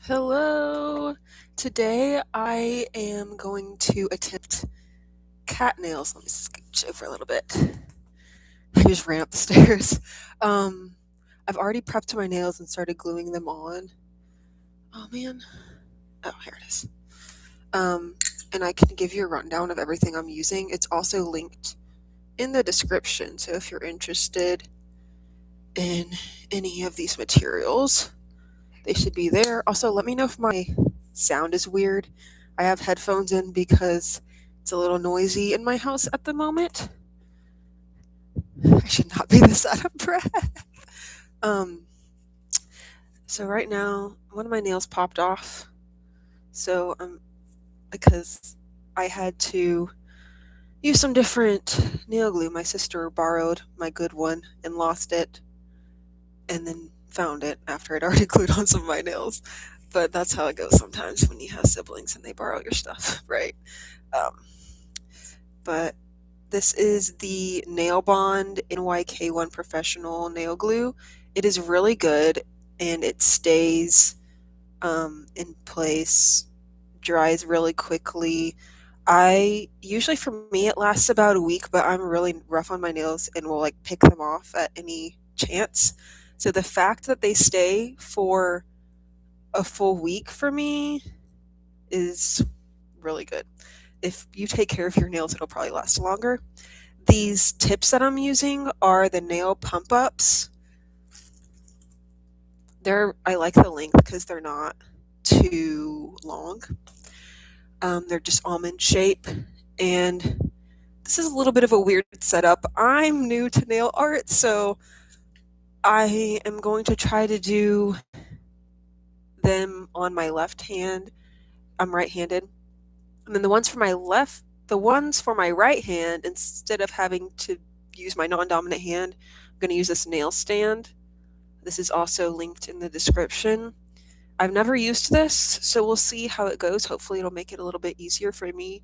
Hello! Today I am going to attempt cat nails. Let me scooch over a little bit. I just ran up the stairs. Um, I've already prepped my nails and started gluing them on. Oh man. Oh, here it is. Um, and I can give you a rundown of everything I'm using. It's also linked in the description, so if you're interested in any of these materials, they should be there. Also, let me know if my sound is weird. I have headphones in because it's a little noisy in my house at the moment. I should not be this out of breath. Um, so right now, one of my nails popped off. So because I had to use some different nail glue. My sister borrowed my good one and lost it, and then found it after I'd already glued on some of my nails. But that's how it goes sometimes when you have siblings and they borrow your stuff, right? Um, but this is the Nail Bond NYK1 Professional Nail Glue. It is really good and it stays in place, dries really quickly. I usually, for me, it lasts about a week, but I'm really rough on my nails and will like pick them off at any chance. So the fact that they stay for a full week for me is really good. If you take care of your nails, it'll probably last longer. These tips that I'm using are the nail pump ups. I like the length because they're not too long. They're just almond shape, and this is a little bit of a weird setup. I'm new to nail art, so I am going to try to do them on my left hand. I'm right-handed, and then the ones for my right hand, instead of having to use my non-dominant hand, I'm going to use this nail stand. This is also linked in the description. I've never used this, so we'll see how it goes. Hopefully it'll make it a little bit easier for me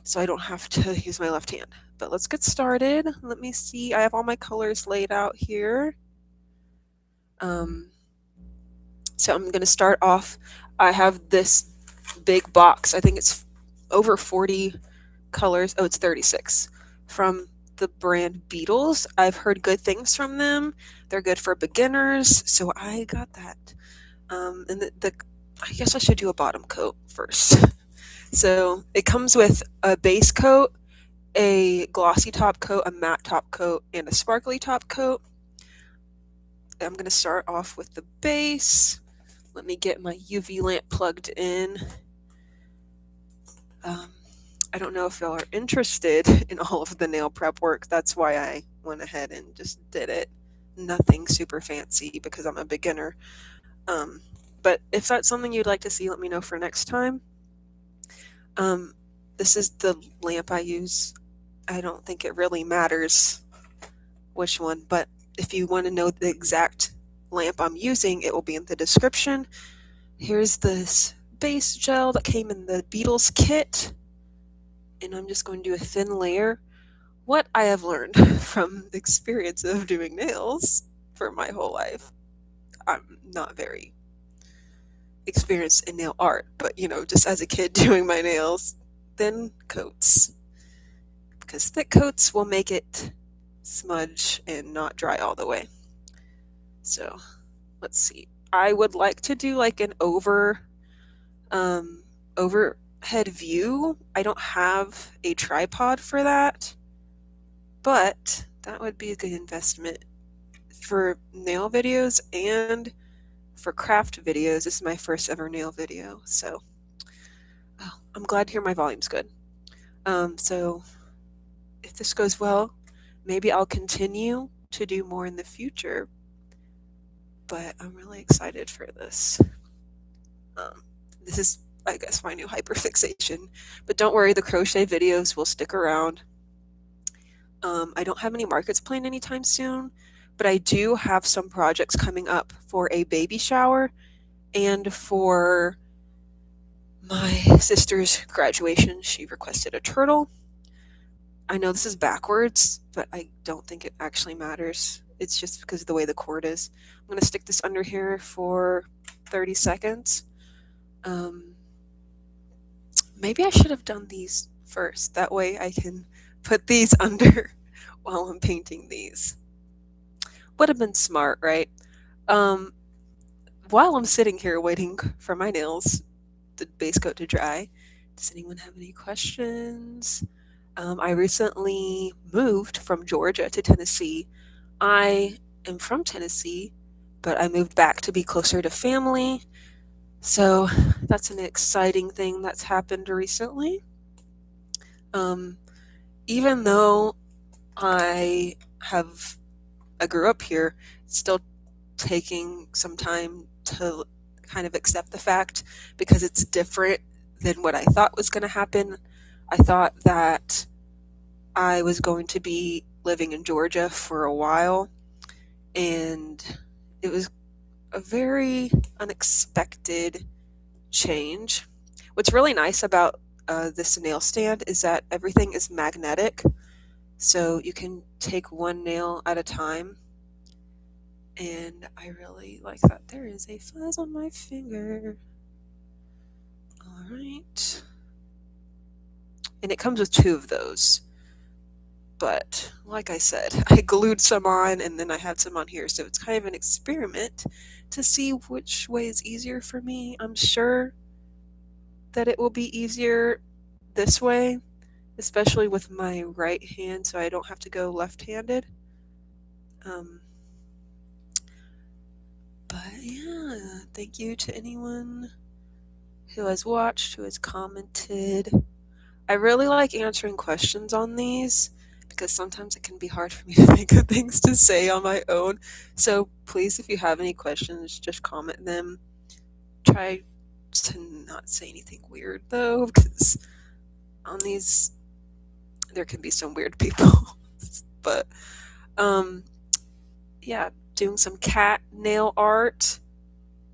so I don't have to use my left hand. But let's get started. Let me see. I have all my colors laid out here. Um, so I'm going to start off. I have this big box. I think it's over 40 colors. Oh, it's 36 from the brand Beatles. I've heard good things from them. They're good for beginners, so I got that. And I guess I should do a bottom coat first. So it comes with a base coat, a glossy top coat, a matte top coat, and a sparkly top coat. I'm going to start off with the base. Let me get my UV lamp plugged in. I don't know if y'all are interested in all of the nail prep work. That's why I went ahead and just did it. Nothing super fancy because I'm a beginner. But if that's something you'd like to see, let me know for next time. This is the lamp I use. I don't think it really matters which one, but if you want to know the exact lamp I'm using, it will be in the description. Here's this base gel that came in the Beatles kit, and I'm just going to do a thin layer. What I have learned from the experience of doing nails for my whole life, I'm not very experienced in nail art, but just as a kid doing my nails, thin coats. Because thick coats will make it smudge and not dry all the way. So let's see. I would like to do like an overhead view. I don't have a tripod for that, but that would be a good investment for nail videos and for craft videos. This is my first ever nail video, so I'm glad to hear my volume's good. So if this goes well, maybe I'll continue to do more in the future, but I'm really excited for this. This is, I guess, my new hyperfixation, but don't worry, the crochet videos will stick around. I don't have any markets planned anytime soon, but I do have some projects coming up for a baby shower and for my sister's graduation. She requested a turtle. I know this is backwards, but I don't think it actually matters. It's just because of the way the cord is. I'm going to stick this under here for 30 seconds. Maybe I should have done these first. That way I can put these under while I'm painting these. Would have been smart, right? Um, while I'm sitting here waiting for my nails, the base coat to dry, does anyone have any questions? I recently moved from Georgia to Tennessee. I am from Tennessee, but I moved back to be closer to family. So that's an exciting thing that's happened recently. Um, even though I have I grew up here, it's still taking some time to kind of accept the fact because it's different than what I thought was going to happen. I thought that I was going to be living in Georgia for a while, and it was a very unexpected change. What's really nice about this nail stand is that everything is magnetic, so you can take one nail at a time, and I really like that. There is a fuzz on my finger. All right. And it comes with two of those. But like I said, I glued some on and then I had some on here, so it's kind of an experiment to see which way is easier for me. I'm sure that it will be easier this way, especially with my right hand, so I don't have to go left-handed. But yeah, thank you to anyone who has watched, who has commented. I really like answering questions on these because sometimes it can be hard for me to think of things to say on my own. So please, if you have any questions, just comment them. Try to not say anything weird though, because on these there can be some weird people. But yeah, doing some cat nail art.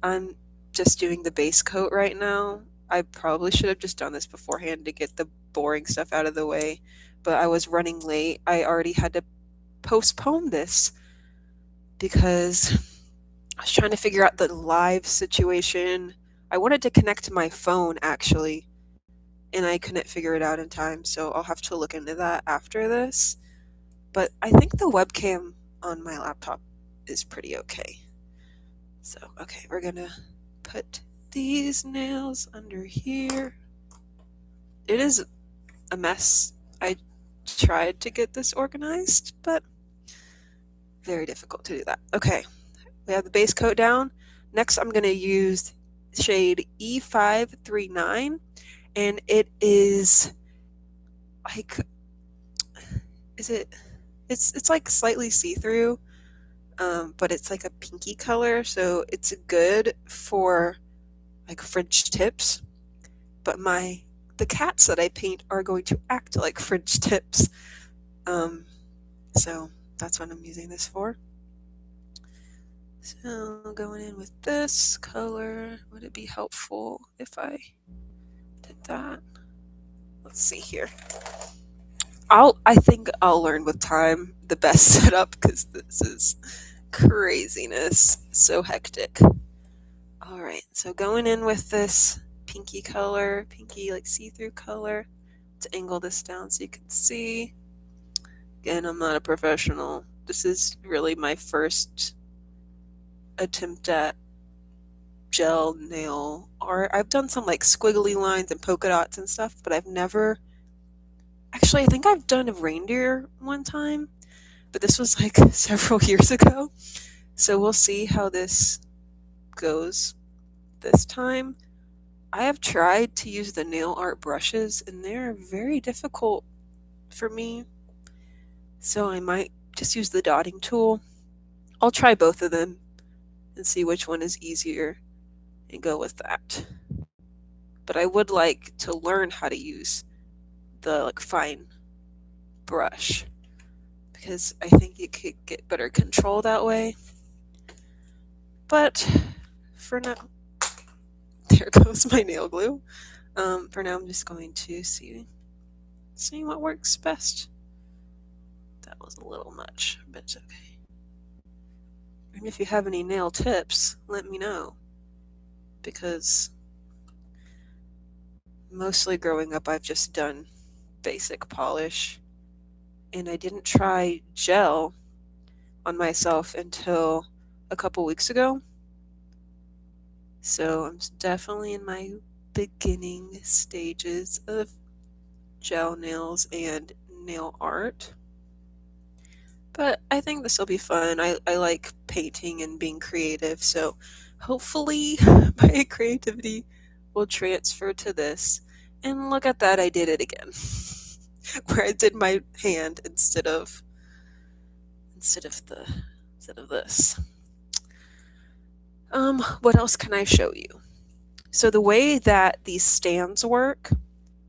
I'm just doing the base coat right now. I probably should have just done this beforehand to get the boring stuff out of the way, but I was running late. I already had to postpone this because I was trying to figure out the live situation. I wanted to connect to my phone actually, and I couldn't figure it out in time, so I'll have to look into that after this. But I think the webcam on my laptop is pretty okay. So, okay, we're gonna put these nails under here. It is a mess. I tried to get this organized, but very difficult to do that. Okay, we have the base coat down. Next, I'm going to use shade E539, and it is like, it's like slightly see-through, but it's like a pinky color, so it's good for like French tips. But the cats that I paint are going to act like French tips. So that's what I'm using this for. So going in with this color, would it be helpful if I did that? Let's see here. I think I'll learn with time the best setup because this is craziness. So hectic. All right, so going in with this pinky color, pinky like see-through color, to angle this down so you can see. Again, I'm not a professional. This is really my first attempt at gel nail art. I've done some like squiggly lines and polka dots and stuff, but I've never actually, I think I've done a reindeer one time, but this was like several years ago. So we'll see how this goes this time. I have tried to use the nail art brushes and they're very difficult for me. So I might just use the dotting tool. I'll try both of them and see which one is easier and go with that. But I would like to learn how to use the like fine brush because I think you could get better control that way. But for now, there goes my nail glue. For now, I'm just going to see what works best. That was a little much, but it's okay. And if you have any nail tips, let me know, because mostly growing up, I've just done basic polish, and I didn't try gel on myself until a couple weeks ago. So I'm definitely in my beginning stages of gel nails and nail art. But I think this will be fun. I like painting and being creative, so hopefully my creativity will transfer to this. And look at that, I did it again. Where I did my hand instead of the instead of this. What else can I show you? So the way that these stands work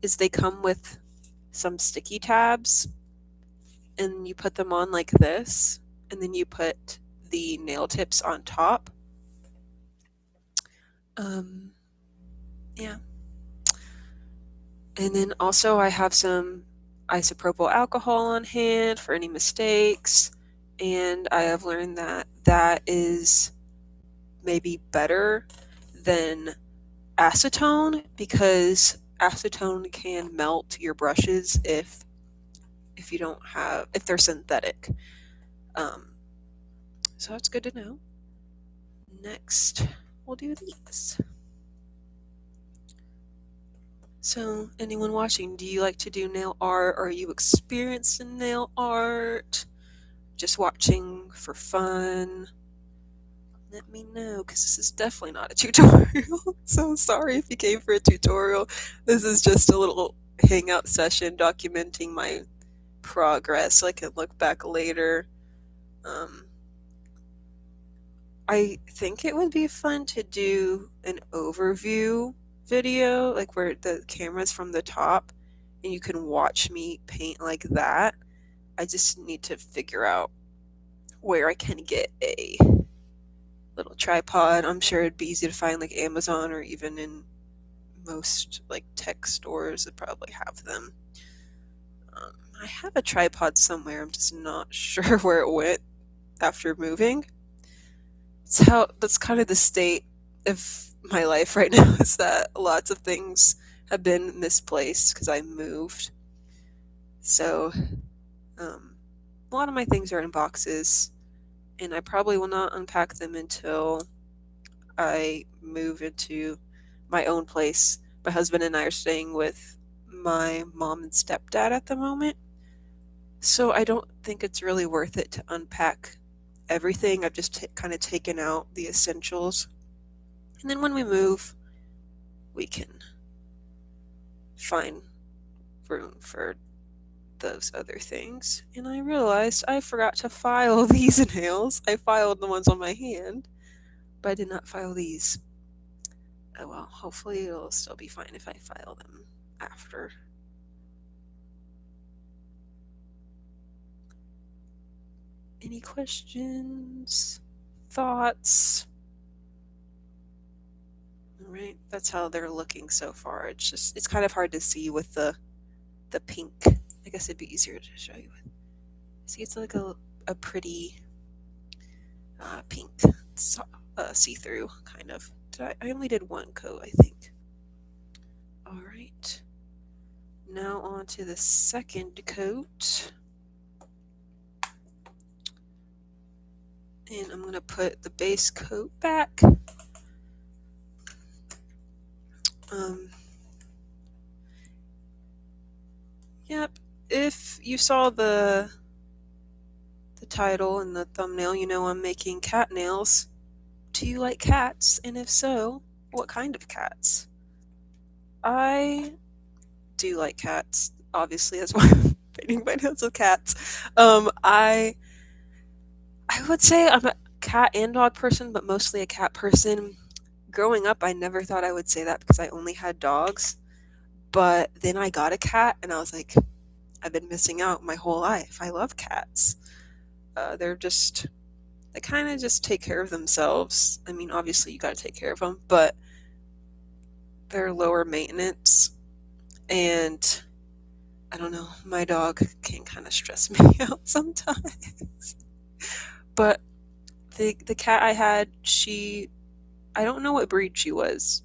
is they come with some sticky tabs, and you put them on like this, and then you put the nail tips on top. Yeah. And then also I have some isopropyl alcohol on hand for any mistakes, and I have learned that that is maybe better than acetone, because acetone can melt your brushes if you don't have if they're synthetic. So that's good to know. Next, we'll do these. So, anyone watching, do you like to do nail art? Are you experienced in nail art? Just watching for fun? Let me know, because this is definitely not a tutorial. So sorry if you came for a tutorial. This is just a little hangout session documenting my progress so I can look back later. I think it would be fun to do an overview video, like where the camera's from the top and you can watch me paint like that. I just need to figure out where I can get a little tripod. I'm sure it'd be easy to find, like Amazon, or even in most like tech stores that probably have them. I have a tripod somewhere, I'm just not sure where it went after moving. That's kind of the state of my life right now, is that lots of things have been misplaced because I moved. So a lot of my things are in boxes, and I probably will not unpack them until I move into my own place. My husband and I are staying with my mom and stepdad at the moment, so I don't think it's really worth it to unpack everything. I've just kind of taken out the essentials, and then when we move, we can find room for those other things. And I realized I forgot to file these nails. I filed the ones on my hand, but I did not file these. Oh well, hopefully it'll still be fine if I file them after. Any questions? Thoughts? Alright, that's how they're looking so far. It's kind of hard to see with the pink. I guess it'd be easier to show you. See, it's like a pretty pink, see-through kind of. I only did one coat, I think. Alright, now on to the second coat. And I'm going to put the base coat back. Yep, if you saw the title and the thumbnail, you know I'm making cat nails. Do you like cats? And if so, what kind of cats? I do like cats, obviously, that's why I'm painting my nails with cats. I would say I'm a cat and dog person, but mostly a cat person. Growing up, I never thought I would say that because I only had dogs. But then I got a cat, and I was like, I've been missing out my whole life. I love cats. They kind of just take care of themselves. I mean, obviously you got to take care of them, but they're lower maintenance. And I don't know, my dog can kind of stress me out sometimes. But the cat I had, I don't know what breed she was.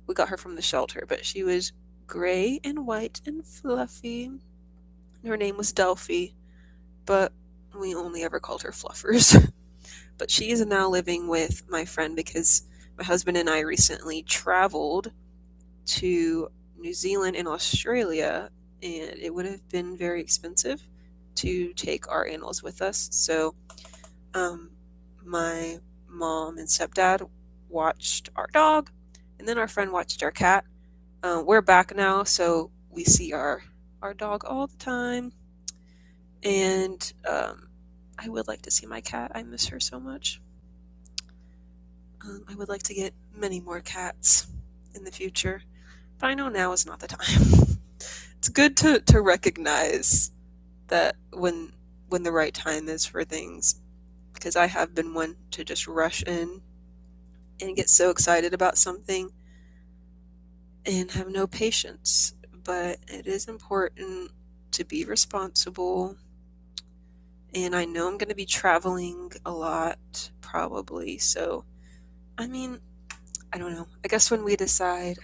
We got her from the shelter, but she was gray and white and fluffy. Her name was Delphi, but we only ever called her Fluffers. But she is now living with my friend because my husband and I recently traveled to New Zealand and Australia, and it would have been very expensive to take our animals with us. So, my mom and stepdad watched our dog, and then our friend watched our cat. We're back now, so we see our dog all the time, and I would like to see my cat. I miss her so much. I would like to get many more cats in the future, but I know now is not the time. It's good to recognize that when the right time is for things, because I have been one to just rush in and get so excited about something and have no patience. But it is important to be responsible. And I know I'm going to be traveling a lot, probably. So, I mean, I don't know. I guess when we decide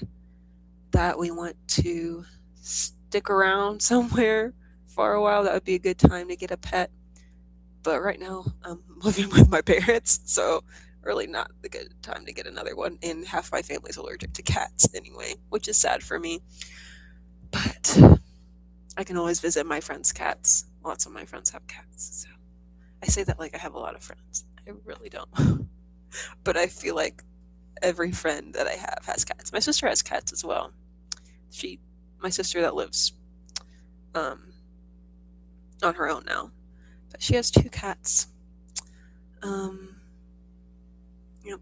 that we want to stick around somewhere for a while, that would be a good time to get a pet. But right now, I'm living with my parents, so really not the good time to get another one. And half my family's allergic to cats anyway, which is sad for me. But I can always visit my friends' cats. Lots of my friends have cats, so I say that like I have a lot of friends. I really don't. But I feel like every friend that I have has cats. My sister has cats as well. She, my sister that lives um, on her own now, but she has two cats. Um, you know,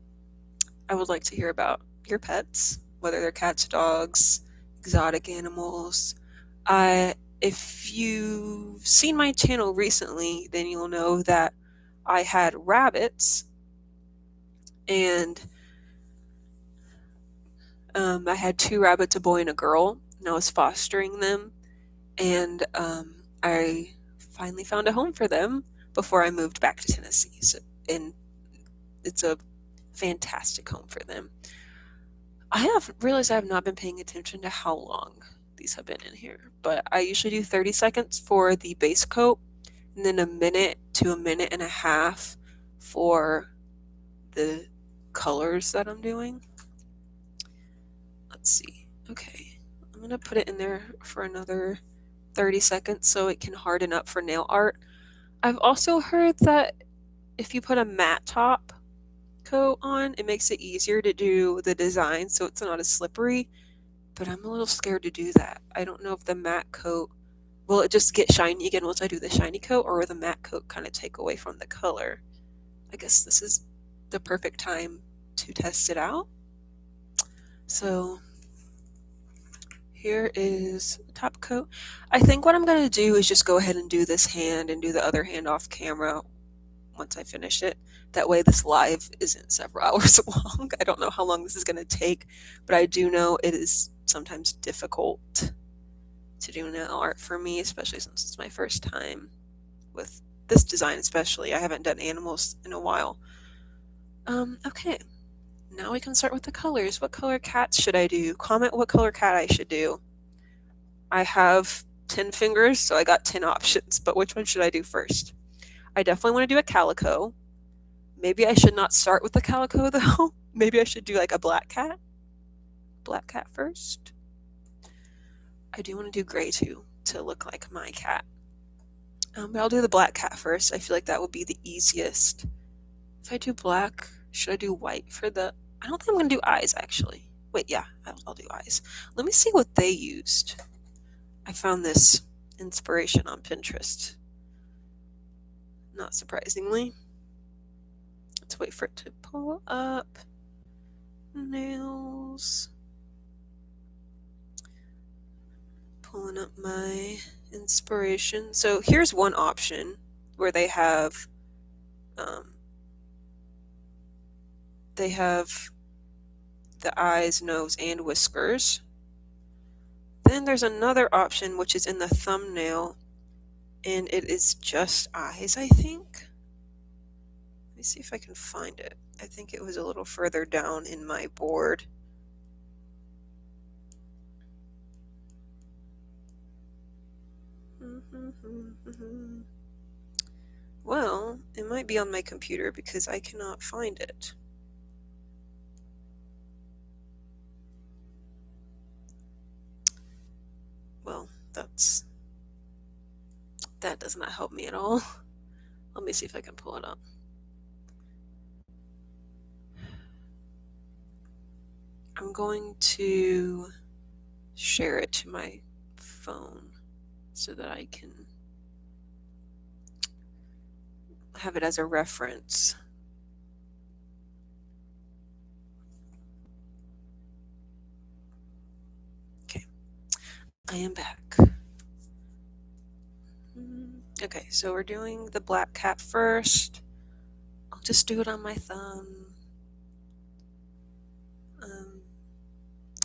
I would like to hear about your pets, whether they're cats, dogs, exotic animals. If you've seen my channel recently, then you'll know that I had rabbits, and I had two rabbits, a boy and a girl, and I was fostering them, and I finally found a home for them before I moved back to Tennessee. So, and it's a fantastic home for them. I have realized I have not been paying attention to how long these have been in here, but I usually do 30 seconds for the base coat and then a minute to a minute and a half for the colors that I'm doing. Let's see. Okay, I'm gonna put it in there for another 30 seconds so it can harden up for nail art. I've also heard that if you put a matte top coat on, it makes it easier to do the design so it's not as slippery, but I'm a little scared to do that. I don't know if the matte coat will it just get shiny again once I do the shiny coat, or will the matte coat kind of take away from the color? I guess this is the perfect time to test it out. So here is the top coat. I think what I'm going to do is just go ahead and do this hand and do the other hand off camera once I finish it. That way this live isn't several hours long. I don't know how long this is going to take, but I do know it is sometimes difficult to do nail art for me, especially since it's my first time with this design especially. I haven't done animals in a while. Okay. Now we can start with the colors. What color cats should I do? Comment what color cat I should do. I have 10 fingers, so I got 10 options, but which one should I do first? I definitely want to do a calico. Maybe I should not start with the calico though. Maybe I should do like a black cat. Black cat first. I do want to do gray too, to look like my cat. But I'll do the black cat first. I feel like that would be the easiest. If I do black, should I do white for the... I don't think I'm going to do eyes, actually. Wait, yeah, I'll do eyes. Let me see what they used. I found this inspiration on Pinterest. Not surprisingly. Let's wait for it to pull up. Nails. Pulling up my inspiration. So here's one option where they have the eyes, nose, and whiskers. Then there's another option which is in the thumbnail, and it is just eyes, I think. Let me see if I can find it. I think it was a little further down in my board. Well, it might be on my computer because I cannot find it. Well, that does not help me at all. Let me see if I can pull it up. I'm going to share it to my phone so that I can have it as a reference. Okay, I am back. Okay, so we're doing the black cat first. I'll just do it on my thumb.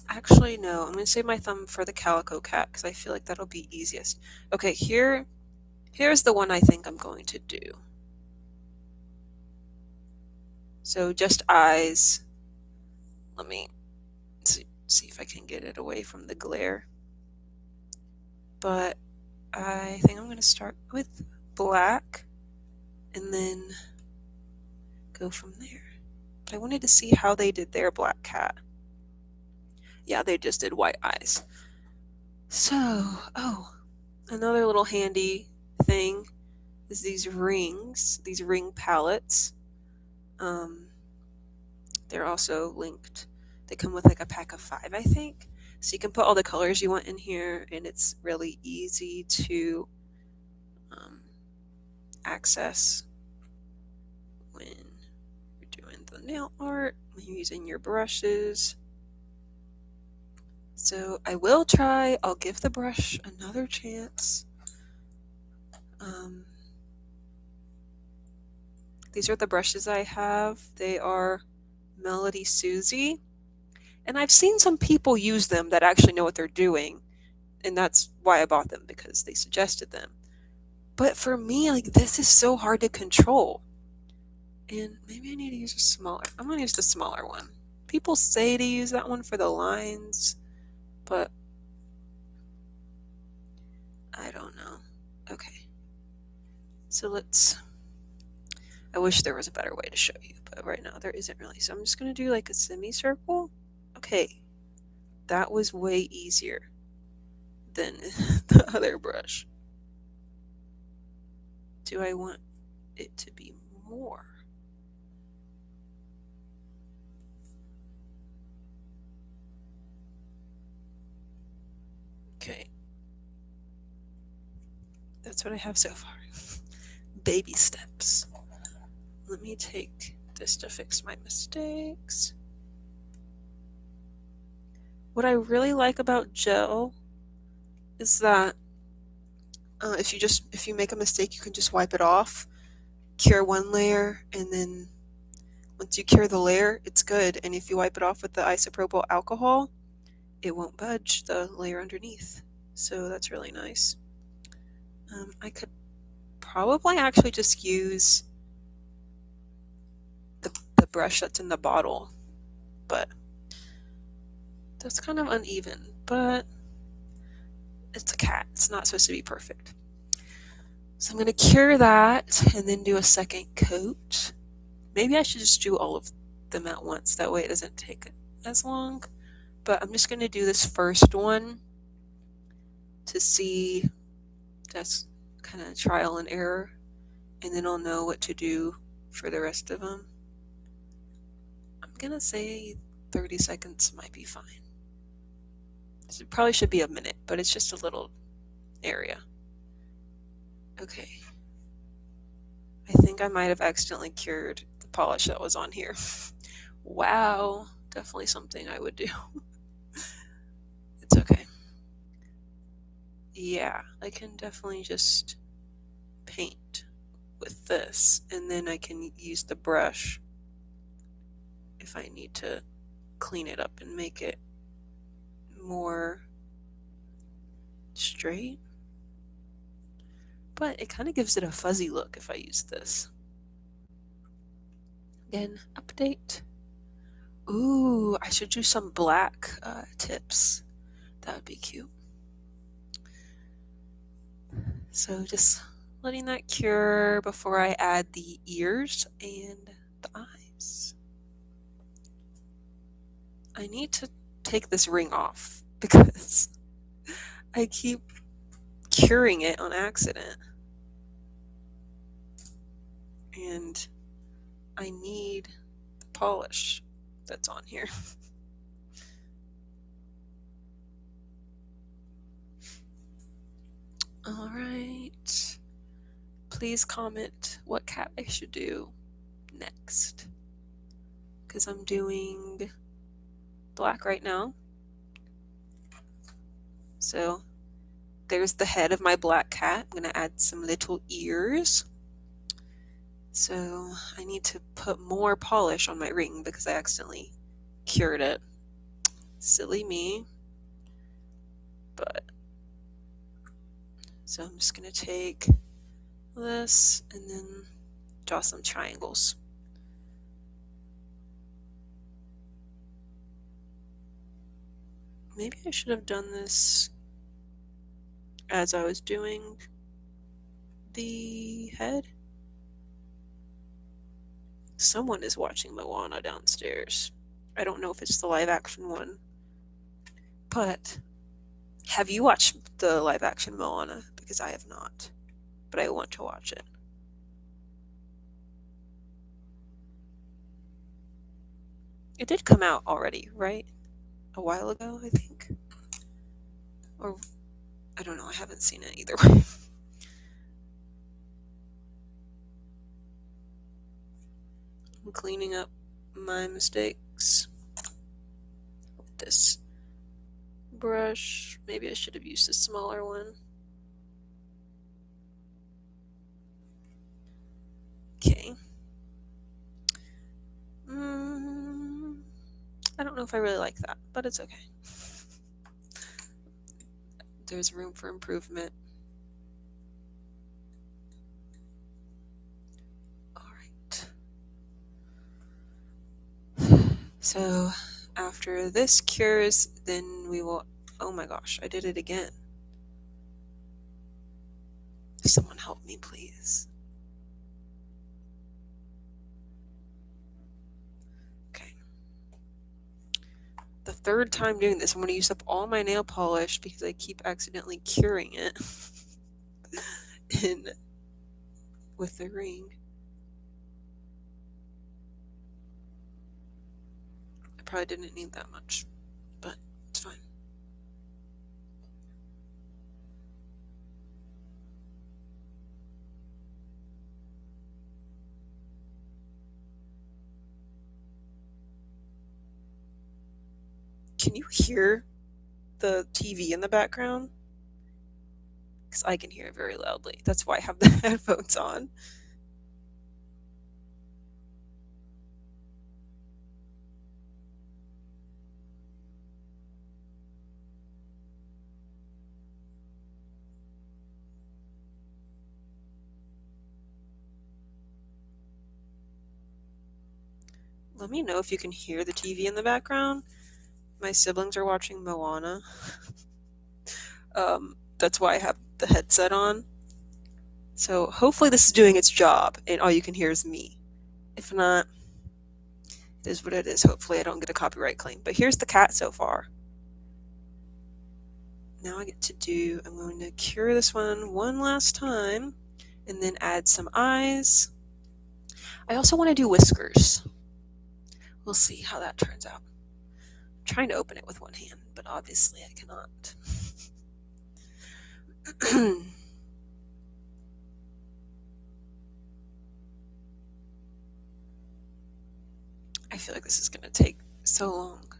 Actually, no, I'm going to save my thumb for the calico cat because I feel like that'll be easiest. Okay, here's the one I think I'm going to do. So just eyes. Let me see if I can get it away from the glare. But I think I'm going to start with black and then go from there. But I wanted to see how they did their black cat. Yeah, they just did white eyes. So, oh, another little handy thing is these rings, these ring palettes. They're also linked. They come with like a pack of 5, I think. So you can put all the colors you want in here, and it's really easy to access when you're doing the nail art, when you're using your brushes. So I will try, I'll give the brush another chance. These are the brushes I have. They are Melody Susie. And I've seen some people use them that actually know what they're doing. And that's why I bought them, because they suggested them. But for me, like, this is so hard to control. And maybe I need to use a smaller. I'm going to use the smaller one. People say to use that one for the lines, but I don't know. Okay. So I wish there was a better way to show you, but right now there isn't really. So I'm just going to do like a semicircle. Okay. That was way easier than the other brush. Do I want it to be more? Okay. That's what I have so far. Baby steps. Let me take this to fix my mistakes. What I really like about gel is that if you make a mistake, you can just wipe it off, cure one layer, and then once you cure the layer, it's good. And if you wipe it off with the isopropyl alcohol, it won't budge the layer underneath. So that's really nice. I could probably actually just use the brush that's in the bottle, but that's kind of uneven, but it's a cat. It's not supposed to be perfect. So I'm going to cure that and then do a second coat. Maybe I should just do all of them at once. That way it doesn't take as long. But I'm just going to do this first one to see. That's kind of trial and error. And then I'll know what to do for the rest of them. I'm going to say 30 seconds might be fine. It probably should be a minute, but it's just a little area. Okay. I think I might have accidentally cured the polish that was on here. Wow. Definitely something I would do. It's okay. Yeah, I can definitely just paint with this, and then I can use the brush if I need to clean it up and make it more straight. But it kind of gives it a fuzzy look if I use this. Again, update. Ooh, I should do some black tips. That would be cute. So just letting that cure before I add the ears and the eyes. I need to take this ring off because I keep curing it on accident. And I need the polish that's on here. All right. Please comment what cat I should do next. Because I'm doing black right now. So there's the head of my black cat. I'm going to add some little ears. So I need to put more polish on my ring because I accidentally cured it. Silly me. But so I'm just going to take this and then draw some triangles. Maybe I should have done this as I was doing the head. Someone is watching Moana downstairs. I don't know if it's the live action one. But have you watched the live action Moana? Because I have not. But I want to watch it. It did come out already, right? A while ago, I think. Or, I don't know, I haven't seen it either way. I'm cleaning up my mistakes with this brush. Maybe I should have used a smaller one. Okay. I don't know if I really like that, but it's okay. There's room for improvement. All right. So after this cures, then we will, oh my gosh, I did it again. Someone help me, please. Okay. The third time doing this, I'm going to use up all my nail polish because I keep accidentally curing it with the ring. I probably didn't need that much, but it's fine. Can you hear the TV in the background? Because I can hear it very loudly. That's why I have the headphones on. Let me know if you can hear the TV in the background. My siblings are watching Moana. That's why I have the headset on. So hopefully this is doing its job and all you can hear is me. If not, it is what it is. Hopefully I don't get a copyright claim. But here's the cat so far. Now I get to do, I'm going to cure this one last time and then add some eyes. I also want to do whiskers. We'll see how that turns out. I'm trying to open it with one hand, but obviously I cannot. I feel like this is going to take so long.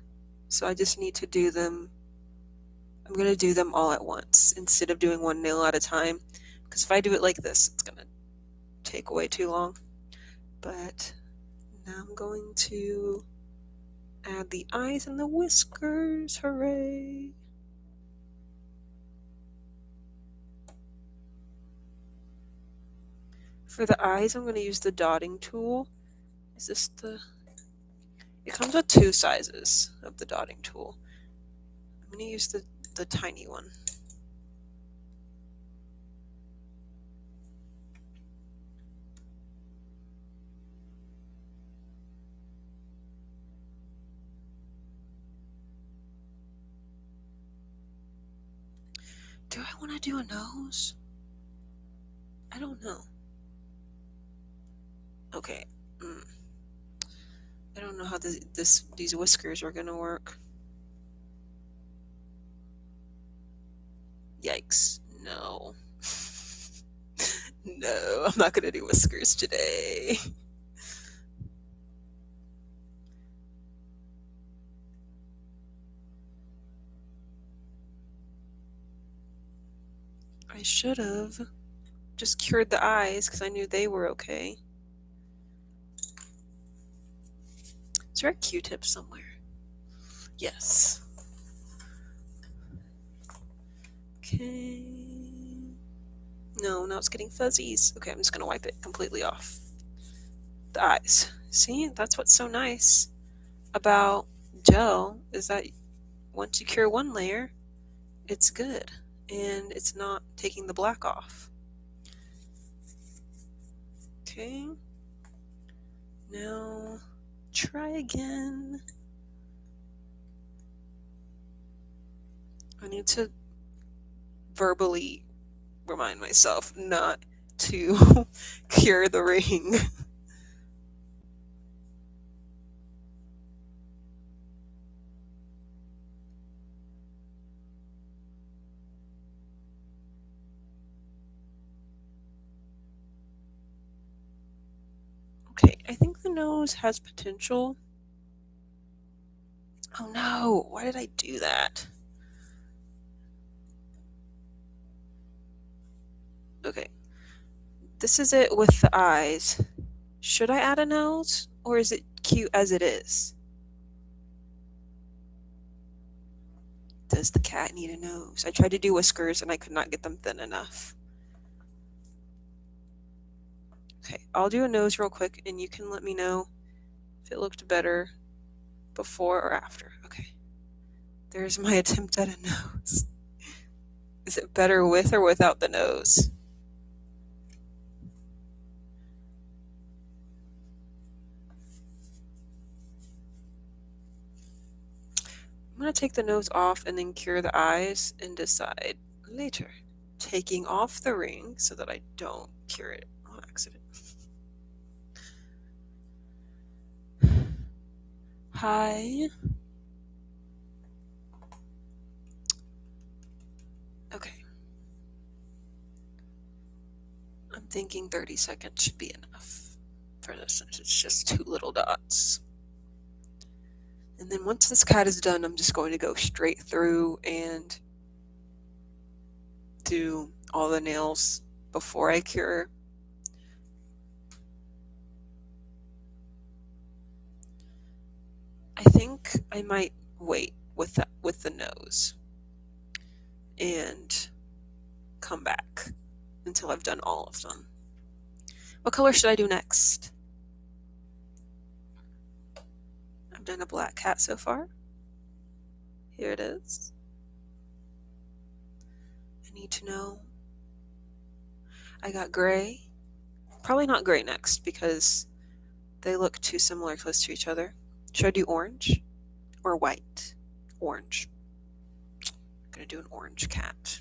So I just need to do them. I'm going to do them all at once instead of doing one nail at a time. Because if I do it like this, it's going to take way too long. But now I'm going to add the eyes and the whiskers. Hooray! For the eyes, I'm going to use the dotting tool. Is this the... It comes with two sizes of the dotting tool. I'm going to use the tiny one. Do I want to do a nose? I don't know. Okay. I don't know how these whiskers are gonna work. Yikes. No. No, I'm not gonna do whiskers today. I should have just cured the eyes because I knew they were okay. Is there a Q-tip somewhere? Yes. Okay. No, now it's getting fuzzies. Okay, I'm just gonna wipe it completely off. The eyes. See, that's what's so nice about gel is that once you cure one layer, it's good and it's not taking the black off. Okay. Now try again. I need to verbally remind myself not to cure the ring. Okay, I think the nose has potential. Oh no, why did I do that? Okay, this is it with the eyes. Should I add a nose, or is it cute as it is? Does the cat need a nose? I tried to do whiskers and I could not get them thin enough. Okay, I'll do a nose real quick and you can let me know if it looked better before or after. Okay, there's my attempt at a nose. Is it better with or without the nose? I'm going to take the nose off and then cure the eyes and decide later. Taking off the ring so that I don't cure it on accident. Hi. Okay. I'm thinking 30 seconds should be enough for this since it's just 2 little dots. And then once this cat is done, I'm just going to go straight through and do all the nails before I cure. I think I might wait with the nose and come back until I've done all of them. What color should I do next? I've done a black cat so far. Here it is. I need to know. I got gray. Probably not gray next because they look too similar close to each other. Should I do orange or white? Orange. I'm gonna do an orange cat.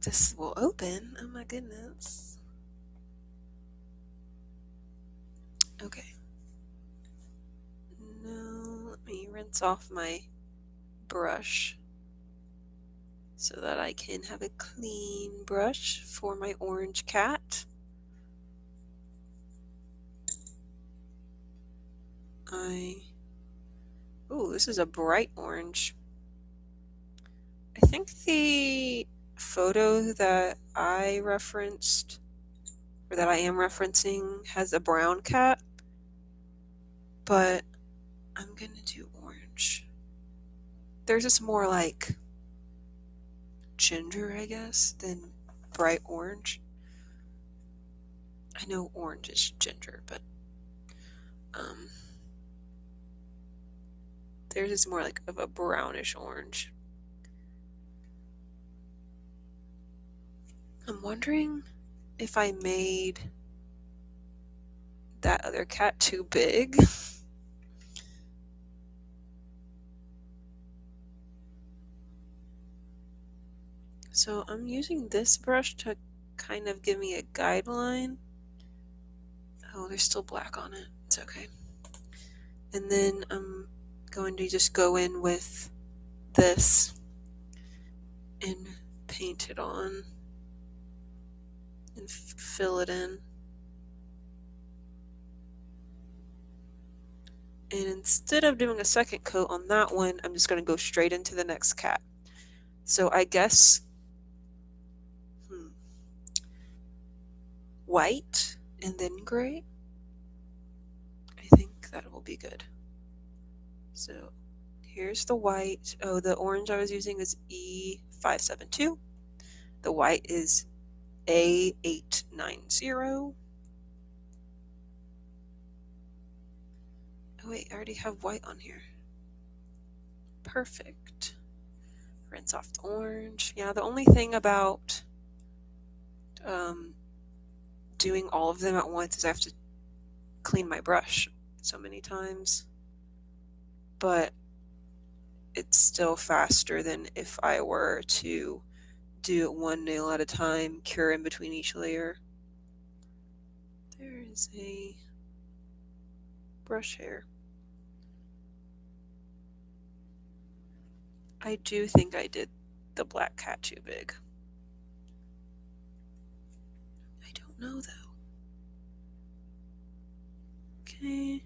This will open. Oh my goodness. Okay. Now let me rinse off my brush so that I can have a clean brush for my orange cat. Ooh, this is a bright orange. I think the photo that I referenced, or that I am referencing, has a brown cat, but I'm gonna do orange. Theirs is more like ginger, I guess, than bright orange. I know orange is ginger, but theirs is more like of a brownish orange. I'm wondering if I made that other cat too big. So I'm using this brush to kind of give me a guideline. Oh, there's still black on it. It's okay. And then I'm going to just go in with this and paint it on and fill it in. And instead of doing a second coat on that one, I'm just going to go straight into the next cat. So I guess white and then gray. I think that will be good. So here's the white. Oh, the orange I was using is E572. The white is A890. Oh wait, I already have white on here. Perfect. Rinse off the orange. Yeah, the only thing about doing all of them at once is I have to clean my brush so many times. But it's still faster than if I were to do it one nail at a time, cure in between each layer. There is a brush hair. I do think I did the black cat too big. I don't know though. Okay,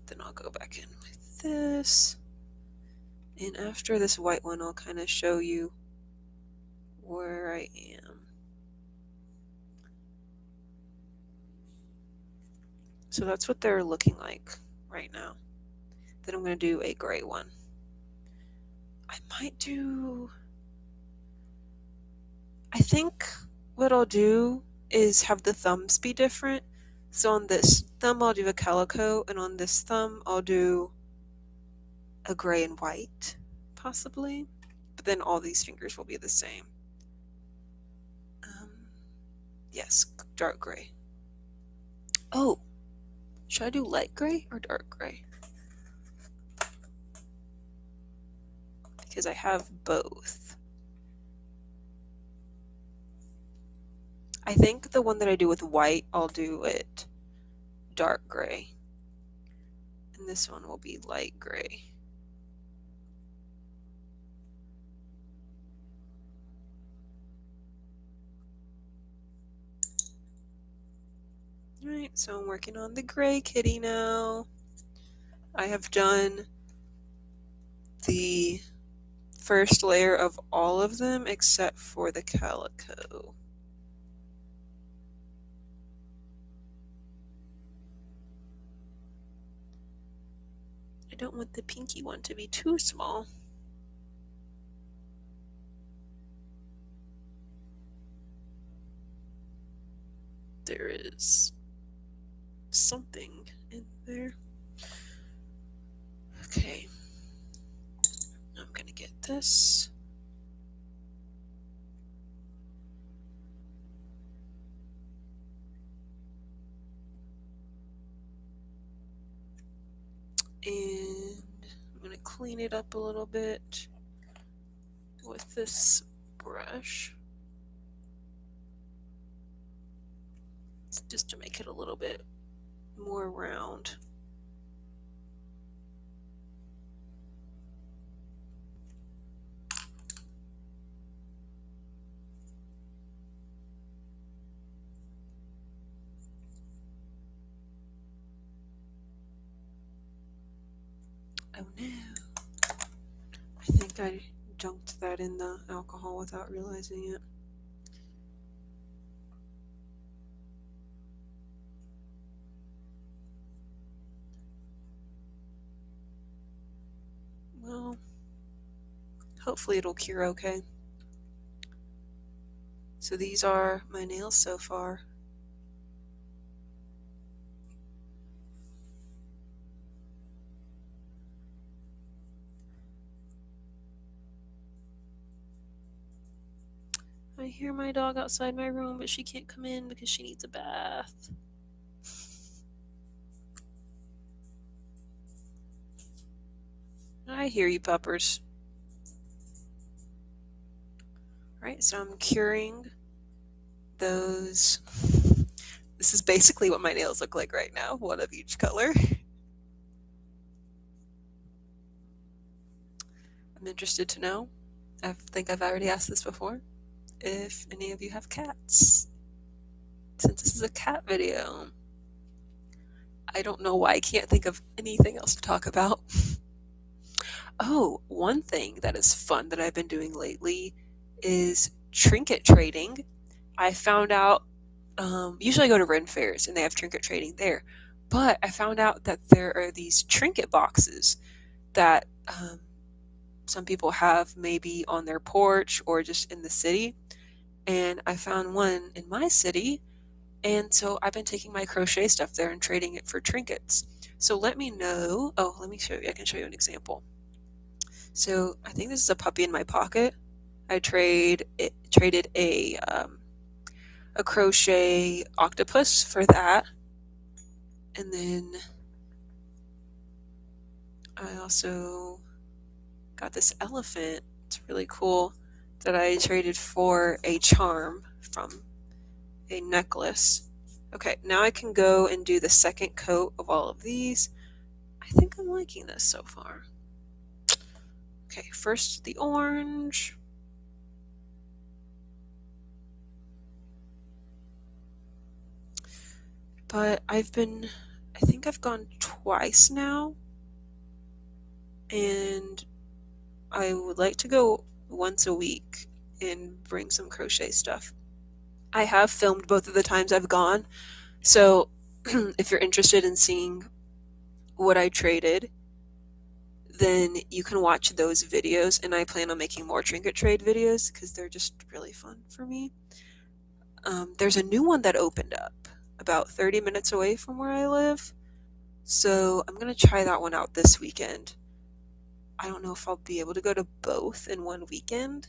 then I'll go back in with this. And after this white one, I'll kind of show you where I am. So that's what they're looking like right now. Then I'm going to do a gray one. I might do... I think what I'll do is have the thumbs be different. So on this thumb I'll do a calico, and on this thumb I'll do a gray and white, possibly. But then all these fingers will be the same. Yes, dark gray. Oh, should I do light gray or dark gray? Because I have both. I think the one that I do with white, I'll do it dark gray. And this one will be light gray. Alright, so I'm working on the gray kitty now. I have done the first layer of all of them except for the calico. I don't want the pinky one to be too small. There is something in there. Okay, I'm gonna get this. And I'm gonna clean it up a little bit with this brush. It's just to make it a little bit more round. Oh no. I think I dunked that in the alcohol without realizing it. Well, hopefully it'll cure okay. So these are my nails so far. I hear my dog outside my room, but she can't come in because she needs a bath. I hear you, puppers. Right, so I'm curing those. This is basically what my nails look like right now, one of each color. I'm interested to know, I think I've already asked this before, if any of you have cats. Since this is a cat video, I don't know why I can't think of anything else to talk about. Oh, one thing that is fun that I've been doing lately is trinket trading. I found out, usually I go to Ren fairs and they have trinket trading there, but I found out that there are these trinket boxes that some people have maybe on their porch or just in the city. And I found one in my city. And so I've been taking my crochet stuff there and trading it for trinkets. So let me know. Oh, let me show you. I can show you an example. So I think this is a puppy in my pocket. I traded a crochet octopus for that. And then I also got this elephant. It's really cool, that I traded for a charm from a necklace. Okay, now I can go and do the second coat of all of these. I think I'm liking this so far. Okay, first the orange. But I think I've gone twice now, and I would like to go once a week and bring some crochet stuff. I have filmed both of the times I've gone, so if you're interested in seeing what I traded, then you can watch those videos, and I plan on making more trinket trade videos because they're just really fun for me. There's a new one that opened up about 30 minutes away from where I live, so I'm going to try that one out this weekend. I don't know if I'll be able to go to both in one weekend,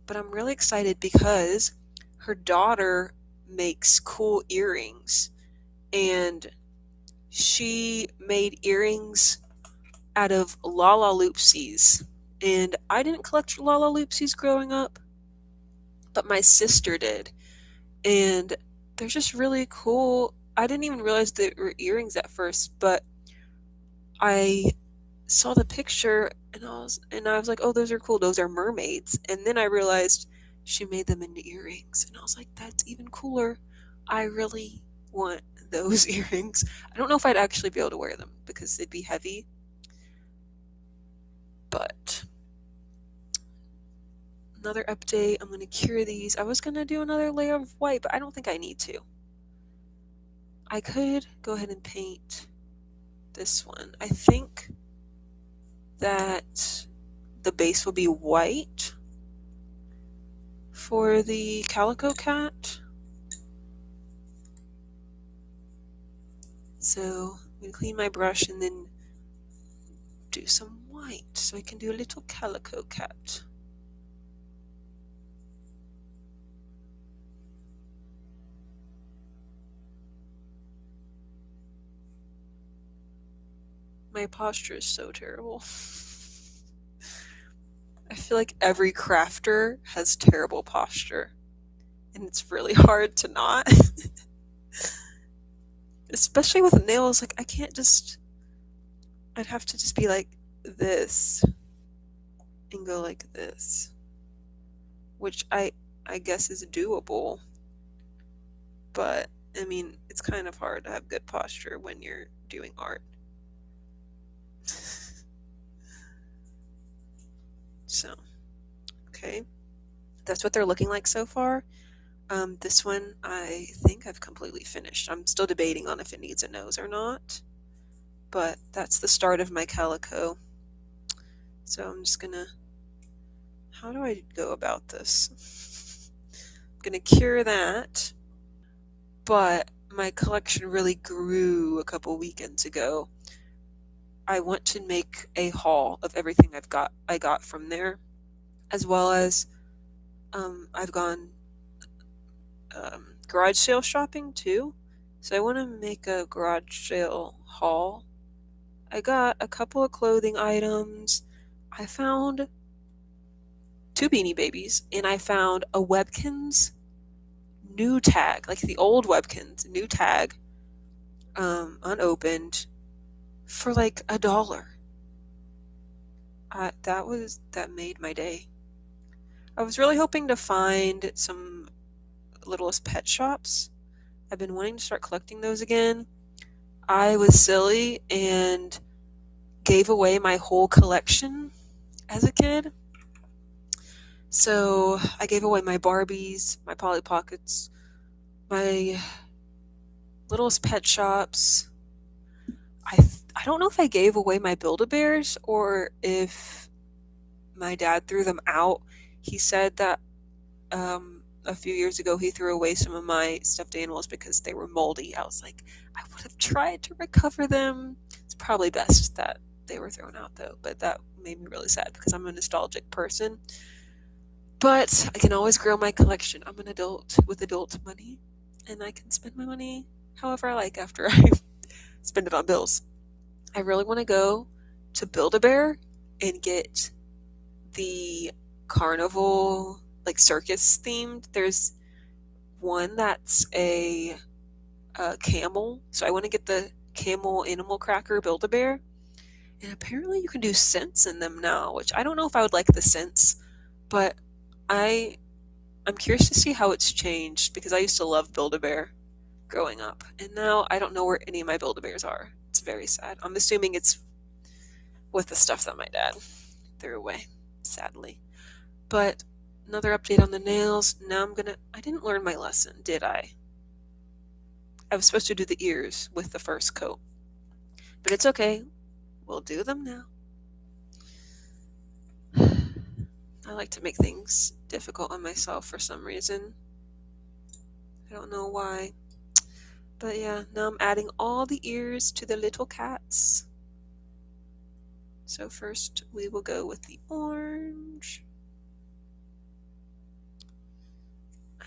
but I'm really excited because her daughter makes cool earrings, and she made earrings out of Lalaloopsies. And I didn't collect Lalaloopsies growing up, but my sister did. And they're just really cool. I didn't even realize they were earrings at first, but I saw the picture and I was like, oh, those are cool. Those are mermaids. And then I realized she made them into earrings. And I was like, that's even cooler. I really want those earrings. I don't know if I'd actually be able to wear them because they'd be heavy. But another update, I'm going to cure these. I was going to do another layer of white, but I don't think I need to. I could go ahead and paint this one. I think that the base will be white for the Calico Cat. So I'm going to clean my brush and then do some white so I can do a little Calico Cat. My posture is so terrible. I feel like every crafter has terrible posture, and it's really hard to not. Especially with nails, like I'd have to just be like this and go like this, which I guess is doable, but I mean, it's kind of hard to have good posture when you're doing art. So, okay, that's what they're looking like so far. This one I think I've completely finished. I'm still debating on if it needs a nose or not, but that's the start of my calico. So I'm just gonna, how do I go about this? I'm gonna cure that, but my collection really grew a couple weekends ago. I want to make a haul of everything I got from there, as well as I've gone garage sale shopping too. So I want to make a garage sale haul. I got a couple of clothing items. I found two Beanie Babies, and I found a Webkinz new tag, like the old Webkinz new tag, unopened, for like $1. That made my day. I was really hoping to find some Littlest Pet shops. I've been wanting to start collecting those again. I was silly and gave away my whole collection as a kid. So I gave away my Barbies, my Polly Pockets, my Littlest Pet shops. I don't know if I gave away my Build-A-Bears or if my dad threw them out. He said that a few years ago he threw away some of my stuffed animals because they were moldy. I was like, I would have tried to recover them. It's probably best that they were thrown out though, but that made me really sad because I'm a nostalgic person. But I can always grow my collection. I'm an adult with adult money, and I can spend my money however I like after I spend it on bills. I really want to go to Build-A-Bear and get the carnival, like circus themed. There's one that's a camel, so I want to get the camel animal cracker Build-A-Bear. And apparently you can do scents in them now, which I don't know if I would like the scents, but I'm curious to see how it's changed because I used to love Build-A-Bear growing up, and now I don't know where any of my Build-A-Bears are. It's very sad. I'm assuming it's with the stuff that my dad threw away, sadly. But another update on the nails. Now I didn't learn my lesson, did I? I was supposed to do the ears with the first coat, but it's okay. We'll do them now. I like to make things difficult on myself for some reason. I don't know why. But yeah, now I'm adding all the ears to the little cats. So first we will go with the orange.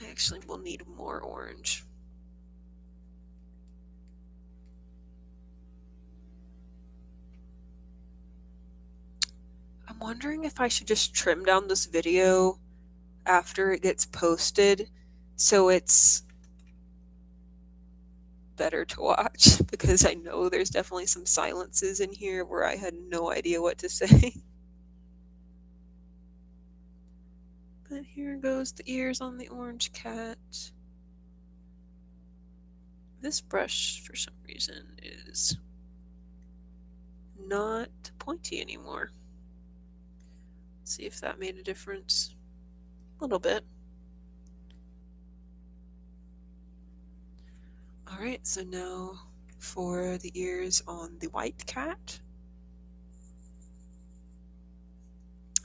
I actually will need more orange. I'm wondering if I should just trim down this video after it gets posted so it's better to watch, because I know there's definitely some silences in here where I had no idea what to say. But here goes the ears on the orange cat. This brush, for some reason, is not pointy anymore. Let's see if that made a difference. A little bit. Alright, so now for the ears on the white cat.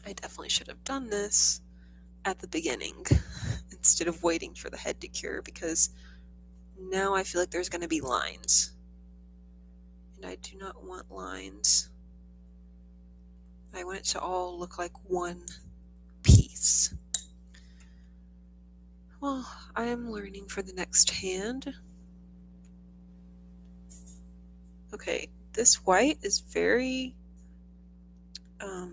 I definitely should have done this at the beginning instead of waiting for the head to cure, because now I feel like there's going to be lines. And I do not want lines. I want it to all look like one piece. Well, I am learning for the next hand. Okay, this white is very, I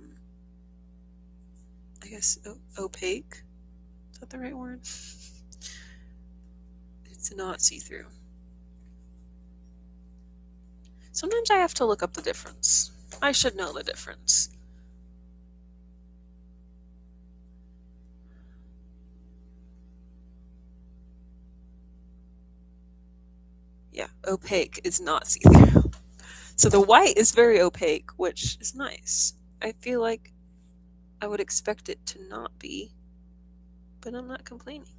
guess, opaque. Is that the right word? It's not see-through. Sometimes I have to look up the difference. I should know the difference. Yeah, opaque is not see-through. So the white is very opaque, which is nice. I feel like I would expect it to not be, but I'm not complaining.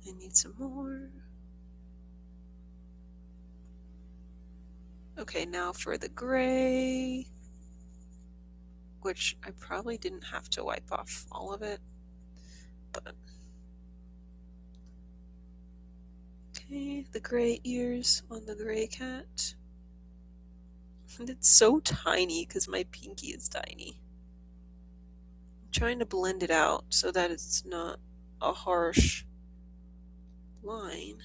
I need some more. Okay, now for the gray, which I probably didn't have to wipe off all of it, but okay, the gray ears on the gray cat. And it's so tiny because my pinky is tiny. I'm trying to blend it out so that it's not a harsh line.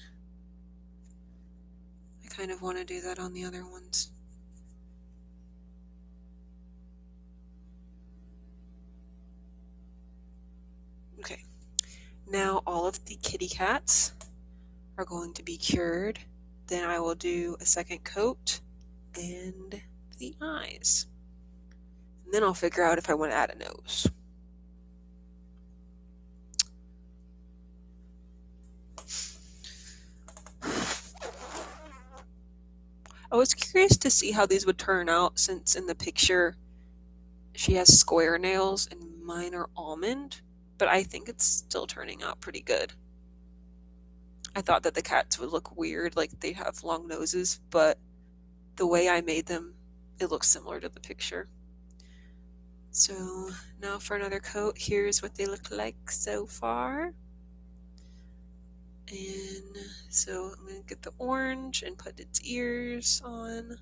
I kind of want to do that on the other ones. Now all of the kitty cats are going to be cured. Then I will do a second coat and the eyes. And then I'll figure out if I want to add a nose. I was curious to see how these would turn out since in the picture she has square nails and mine are almond, but I think it's still turning out pretty good. I thought that the cats would look weird, like they have long noses, but the way I made them, it looks similar to the picture. So now for another coat, here's what they look like so far. And so I'm going to get the orange and put its ears on.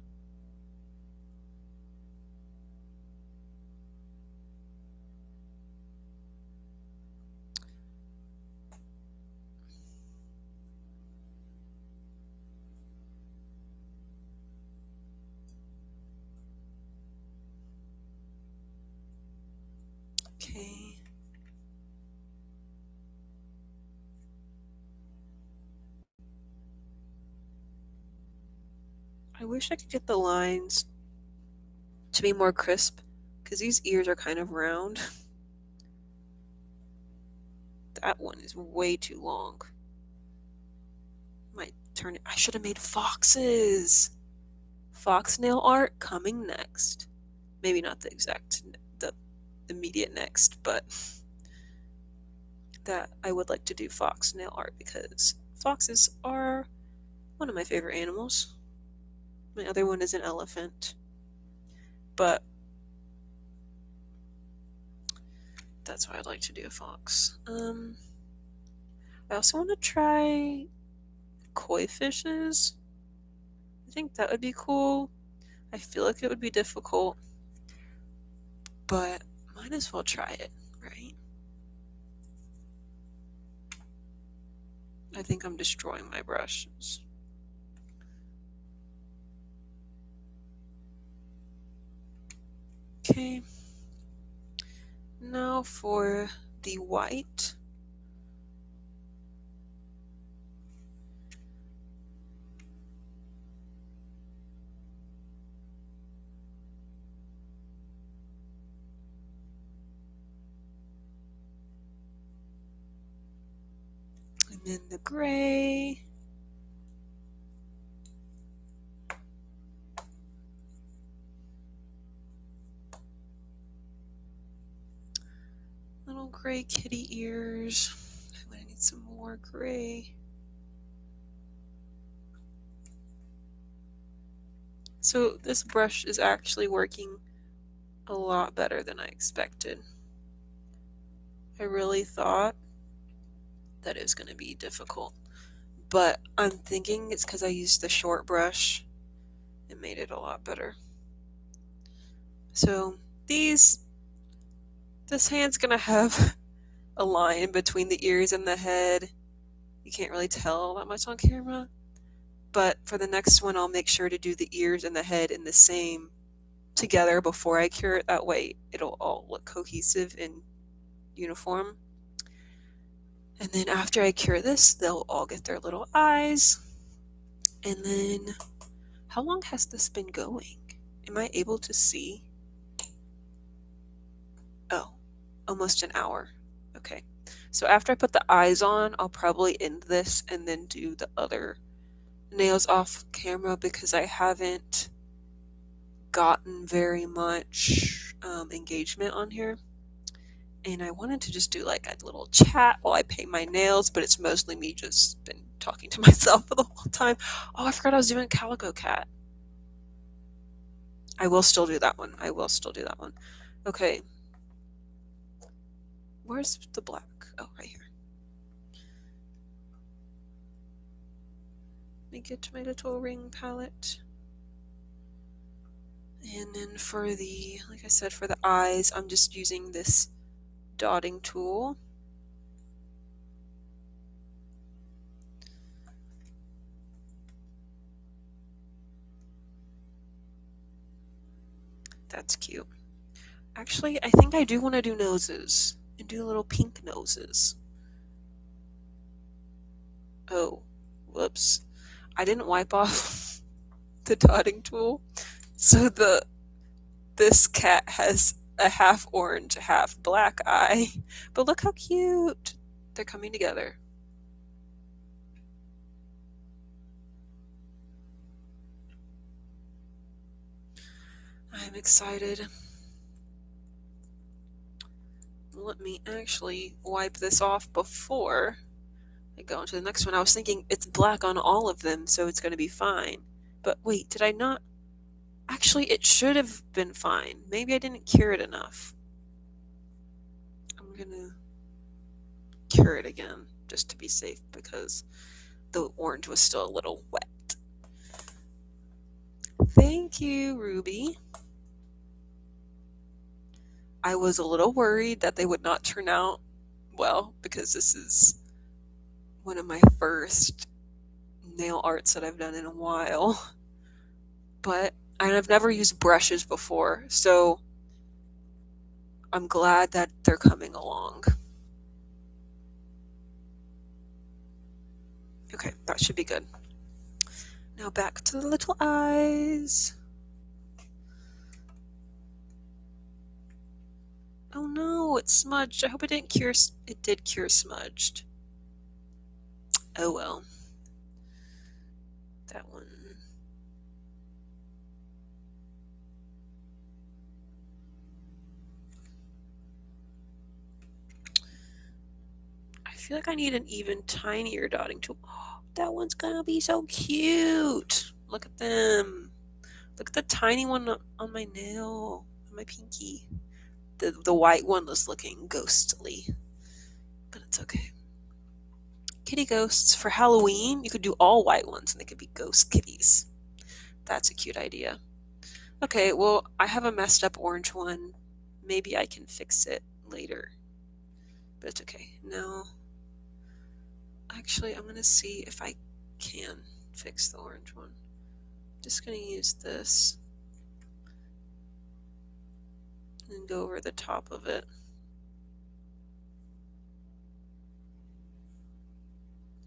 Okay. I wish I could get the lines to be more crisp, because these ears are kind of round. That one is way too long. Might turn it. I should have made foxes. Fox nail art coming next. Maybe not the immediate next, but that I would like to do fox nail art because foxes are one of my favorite animals. My other one is an elephant, but that's why I'd like to do a fox. I also want to try koi fishes. I think that would be cool. I feel like it would be difficult, but might as well try it, right? I think I'm destroying my brushes. Okay. Now for the white. And then the gray. Little gray kitty ears. I'm gonna need some more gray. So this brush is actually working a lot better than I expected. I really thought that it was going to be difficult, but I'm thinking it's because I used the short brush. It made it a lot better. So this hand's going to have a line between the ears and the head. You can't really tell that much on camera, but for the next one I'll make sure to do the ears and the head in the same together before I cure it. That way it'll all look cohesive and uniform. And then after I cure this, they'll all get their little eyes. And then, how long has this been going? Am I able to see? Oh, almost an hour. Okay. So after I put the eyes on, I'll probably end this and then do the other nails off camera because I haven't gotten very much engagement on here. And I wanted to just do like a little chat while I paint my nails, but it's mostly me just been talking to myself for the whole time. Oh, I forgot I was doing Calico Cat. I will still do that one. I will still do that one. Okay. Where's the black? Oh, right here. Let me get to my little ring palette. And then for the, like I said, for the eyes, I'm just using this dotting tool. That's cute. Actually, I think I do want to do noses and do little pink noses. Oh, whoops. I didn't wipe off the dotting tool, so this cat has a half orange, half black eye. But look how cute! They're coming together. I'm excited. Let me actually wipe this off before I go into the next one. I was thinking it's black on all of them, so it's going to be fine. But wait, did I not? Actually, it should have been fine. Maybe I didn't cure it enough. I'm going to cure it again, just to be safe, because the orange was still a little wet. Thank you, Ruby. I was a little worried that they would not turn out well, because this is one of my first nail arts that I've done in a while. But I've never used brushes before, so I'm glad that they're coming along. Okay, that should be good. Now back to the little eyes. Oh no, it's smudged. I hope it didn't cure. It did cure smudged. Oh well. That one. I feel like I need an even tinier dotting tool. Oh, that one's gonna be so cute. Look at them. Look at the tiny one on my nail, on my pinky. The white one was looking ghostly, but it's okay. Kitty ghosts for Halloween. You could do all white ones and they could be ghost kitties. That's a cute idea. Okay, well, I have a messed up orange one. Maybe I can fix it later, but it's okay. No, actually, I'm gonna see if I can fix the orange one. Just gonna use this and go over the top of it.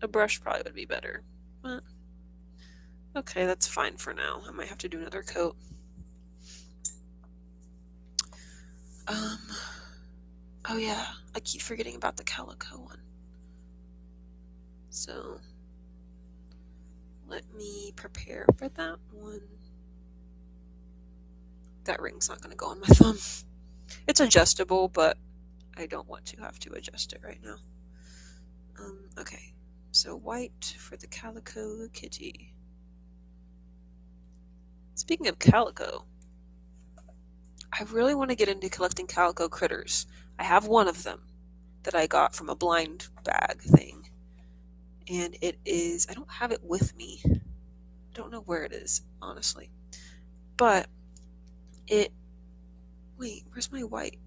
A brush probably would be better, but okay, that's fine for now. I might have to do another coat. Oh yeah, I keep forgetting about the calico one. So let me prepare for that one. That ring's not going to go on my thumb. It's adjustable, but I don't want to have to adjust it right now. Okay, so white for the calico kitty. Speaking of calico, I really want to get into collecting calico critters. I have one of them that I got from a blind bag thing. And it is, I don't have it with me. I don't know where it is, honestly. But it, wait, where's my white?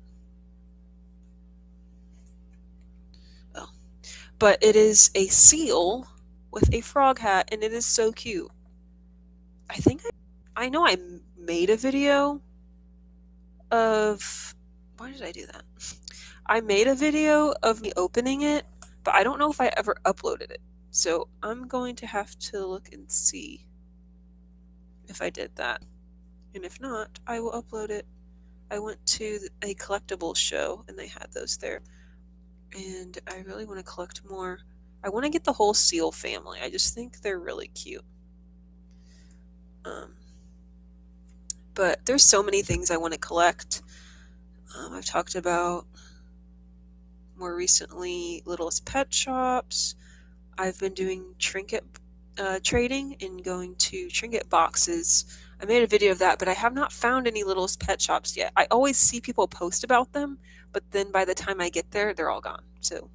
Oh. But it is a seal with a frog hat, and it is so cute. I think I know I made a video of, why did I do that? I made a video of me opening it, but I don't know if I ever uploaded it. So I'm going to have to look and see if I did that. And if not, I will upload it. I went to a collectibles show and they had those there. And I really want to collect more. I want to get the whole seal family. I just think they're really cute. But there's so many things I want to collect. I've talked about more recently Littlest Pet Shops. I've been doing trinket trading and going to trinket boxes. I made a video of that, but I have not found any Littlest Pet Shops yet. I always see people post about them, but then by the time I get there, they're all gone. So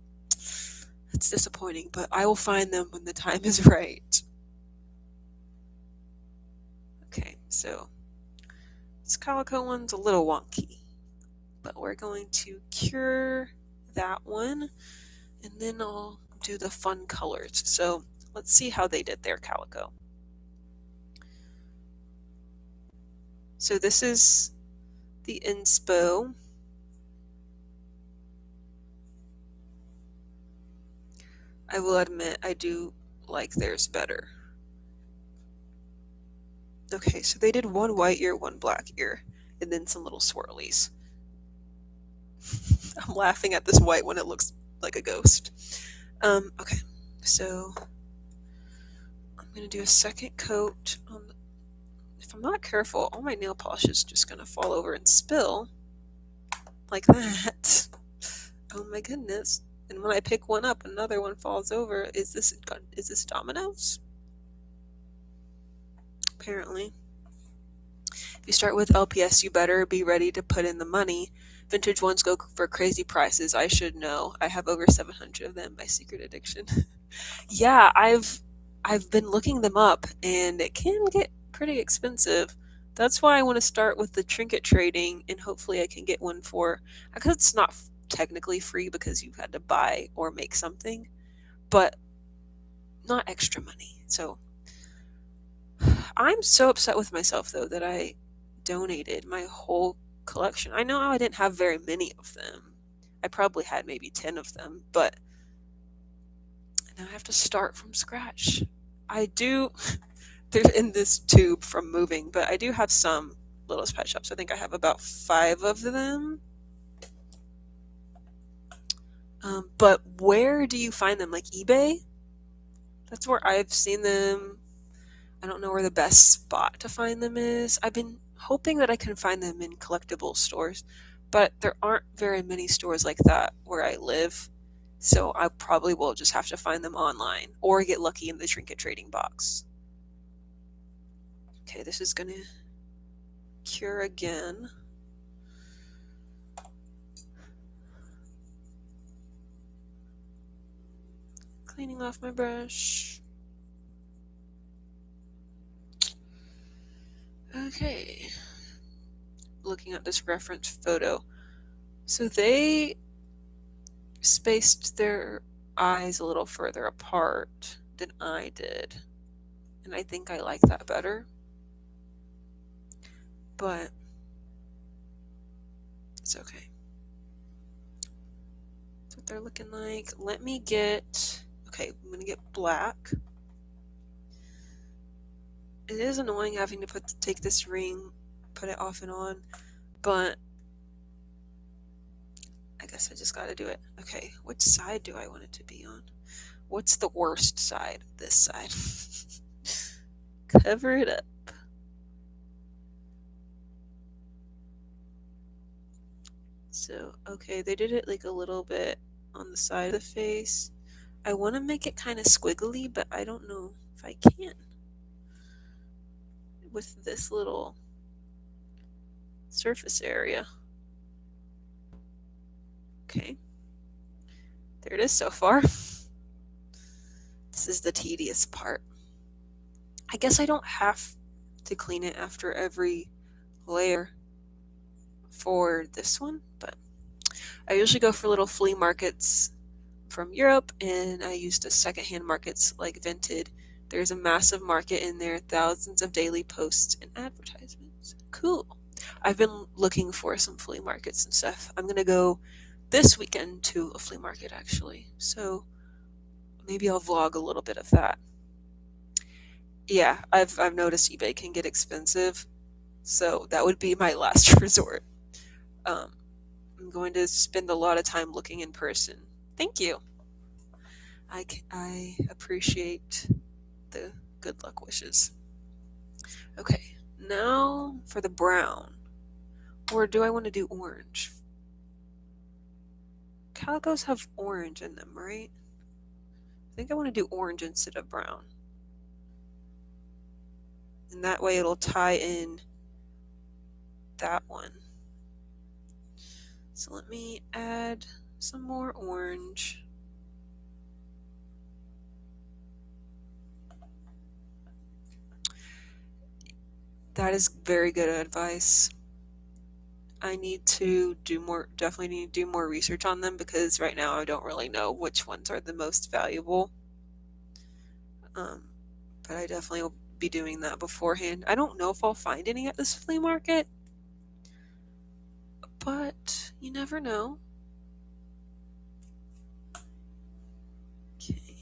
it's disappointing, but I will find them when the time is right. Okay, so this calico one's a little wonky, but we're going to cure that one, and then I'll do the fun colors. So let's see how they did their calico. So this is the inspo. I will admit I do like theirs better. Okay, so they did one white ear, one black ear, and then some little swirlies. I'm laughing at this white one, it looks like a ghost. Okay, so I'm gonna do a second coat on the, if I'm not careful, all my nail polish is just gonna fall over and spill like that. Oh my goodness. And when I pick one up, another one falls over. Is this Domino's? Apparently. If you start with LPS, you better be ready to put in the money. Vintage ones go for crazy prices. I should know. I have over 700 of them. My secret addiction. Yeah, I've been looking them up, and it can get pretty expensive. That's why I want to start with the trinket trading, and hopefully I can get one for, because it's not technically free because you had to buy or make something, but not extra money. So I'm so upset with myself though that I donated my whole collection. I know I didn't have very many of them. I probably had maybe 10 of them, but now I have to start from scratch. I do, they're in this tube from moving, but I do have some Littlest Pet Shops. I think I have about 5 of them. But where do you find them? Like eBay? That's where I've seen them. I don't know where the best spot to find them is. I've been hoping that I can find them in collectible stores, but there aren't very many stores like that where I live, so I probably will just have to find them online or get lucky in the trinket trading box. Okay, this is gonna cure again. Cleaning off my brush. Okay. Looking at this reference photo. So they spaced their eyes a little further apart than I did. And I think I like that better. But it's okay. That's what they're looking like. Let me get, okay, I'm gonna get black. It is annoying having to take this ring, put it off and on, but I guess I just gotta do it. Okay, which side do I want it to be on? What's the worst side? This side. Cover it up. So, okay, they did it like a little bit on the side of the face. I want to make it kind of squiggly, but I don't know if I can with this little surface area. Okay, there it is so far. This is the tedious part. I guess I don't have to clean it after every layer for this one, but I usually go for little flea markets from Europe, and I use the secondhand markets like Vinted. There's a massive market in there, thousands of daily posts and advertisements. Cool. I've been looking for some flea markets and stuff. I'm gonna go this weekend to a flea market actually, so maybe I'll vlog a little bit of that. Yeah, I've noticed eBay can get expensive, so that would be my last resort. I'm going to spend a lot of time looking in person. Thank you. I appreciate the good luck wishes. Okay, now for the brown. Or do I want to do orange? Calicos have orange in them, right? I think I want to do orange instead of brown. And that way it'll tie in that one. So let me add some more orange. That is very good advice. I need to do more, definitely need to do more research on them because right now I don't really know which ones are the most valuable. But I definitely will be doing that beforehand. I don't know if I'll find any at this flea market, but you never know. Okay.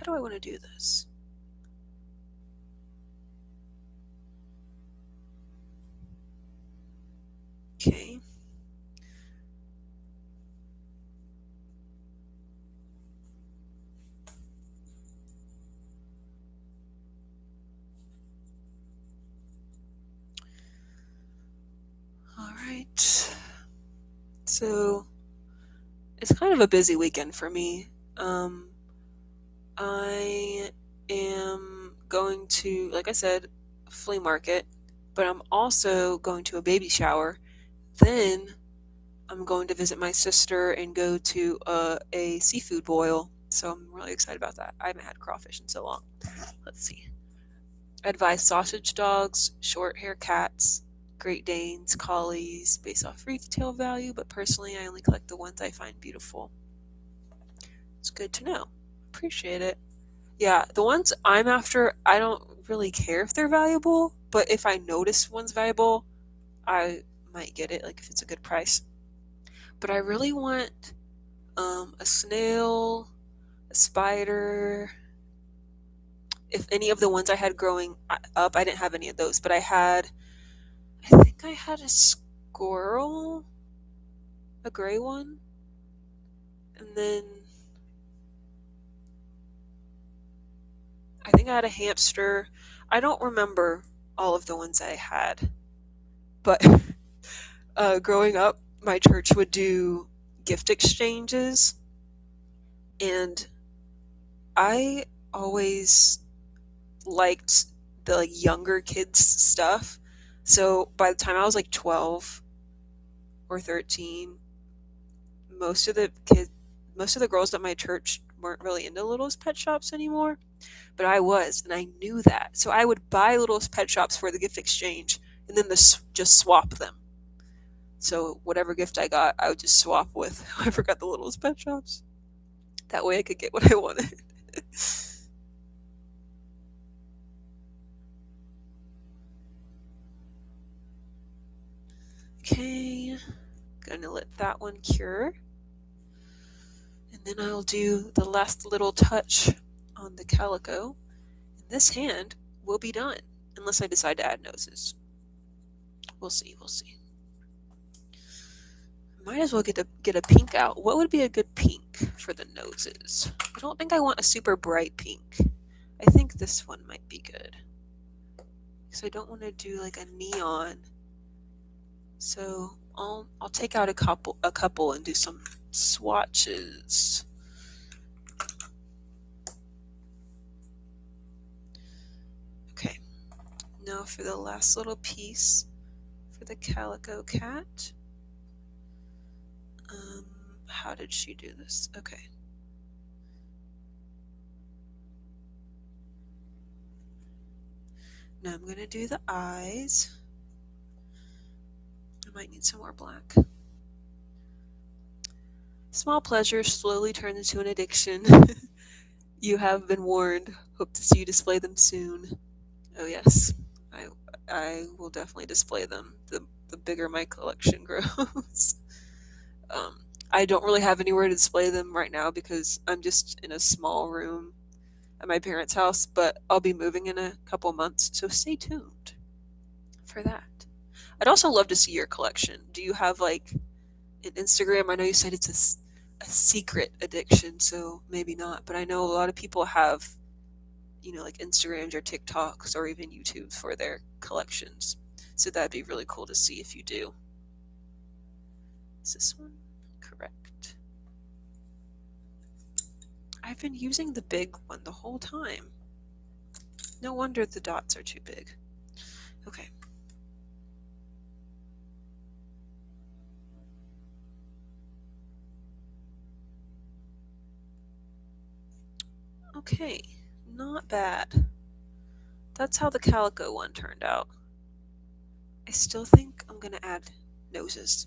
How do I want to do this? Okay. All right. So it's kind of a busy weekend for me. I am going to, like I said, flea market, but I'm also going to a baby shower. Then I'm going to visit my sister and go to a seafood boil. So I'm really excited about that. I haven't had crawfish in so long. Let's see. I advise sausage dogs, short hair cats, Great Danes, collies, based off retail value, but personally I only collect the ones I find beautiful. It's good to know. Appreciate it. Yeah, the ones I'm after, I don't really care if they're valuable, but if I notice one's valuable, I might get it, like if it's a good price. But I really want a snail, a spider. If any of the ones I had growing up, I didn't have any of those, but I think I had a squirrel, a gray one, and then I think I had a hamster. I don't remember all of the ones I had, but growing up, my church would do gift exchanges, and I always liked the like younger kids stuff. So by the time I was like 12 or 13, most of the kids, most of the girls at my church weren't really into Littlest Pet Shops anymore, but I was, and I knew that. So I would buy Littlest Pet Shops for the gift exchange, and then just swap them. So whatever gift I got, I would just swap with whoever got the Littlest Pet Shops. That way I could get what I wanted. Okay, gonna let that one cure. And then I'll do the last little touch on the calico. And this hand will be done, unless I decide to add noses. We'll see, we'll see. Might as well get a pink out. What would be a good pink for the noses? I don't think I want a super bright pink. I think this one might be good. Because I don't want to do like a neon. So I'll take out a couple and do some swatches. Okay. Now for the last little piece for the calico cat. How did she do this? Okay. Now I'm gonna do the eyes. I might need some more black. Small pleasures slowly turn into an addiction. You have been warned. Hope to see you display them soon. Oh yes, I will definitely display them. The bigger my collection grows. I don't really have anywhere to display them right now because I'm just in a small room at my parents' house, but I'll be moving in a couple months, so stay tuned for that. I'd also love to see your collection. Do you have like an Instagram? I know you said it's a secret addiction, so maybe not, but I know a lot of people have, like Instagrams or TikToks or even YouTube for their collections. So that'd be really cool to see if you do. Is this one correct? I've been using the big one the whole time. No wonder the dots are too big. Okay. Okay, not bad. That's how the calico one turned out. I still think I'm gonna add noses.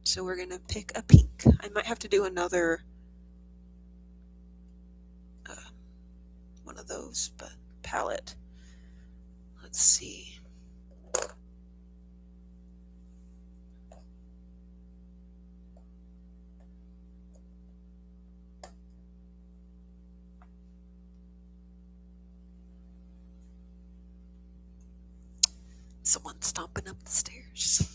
So we're gonna pick a pink. I might have to do another one of those, but palette. Let's see. Someone stomping up the stairs.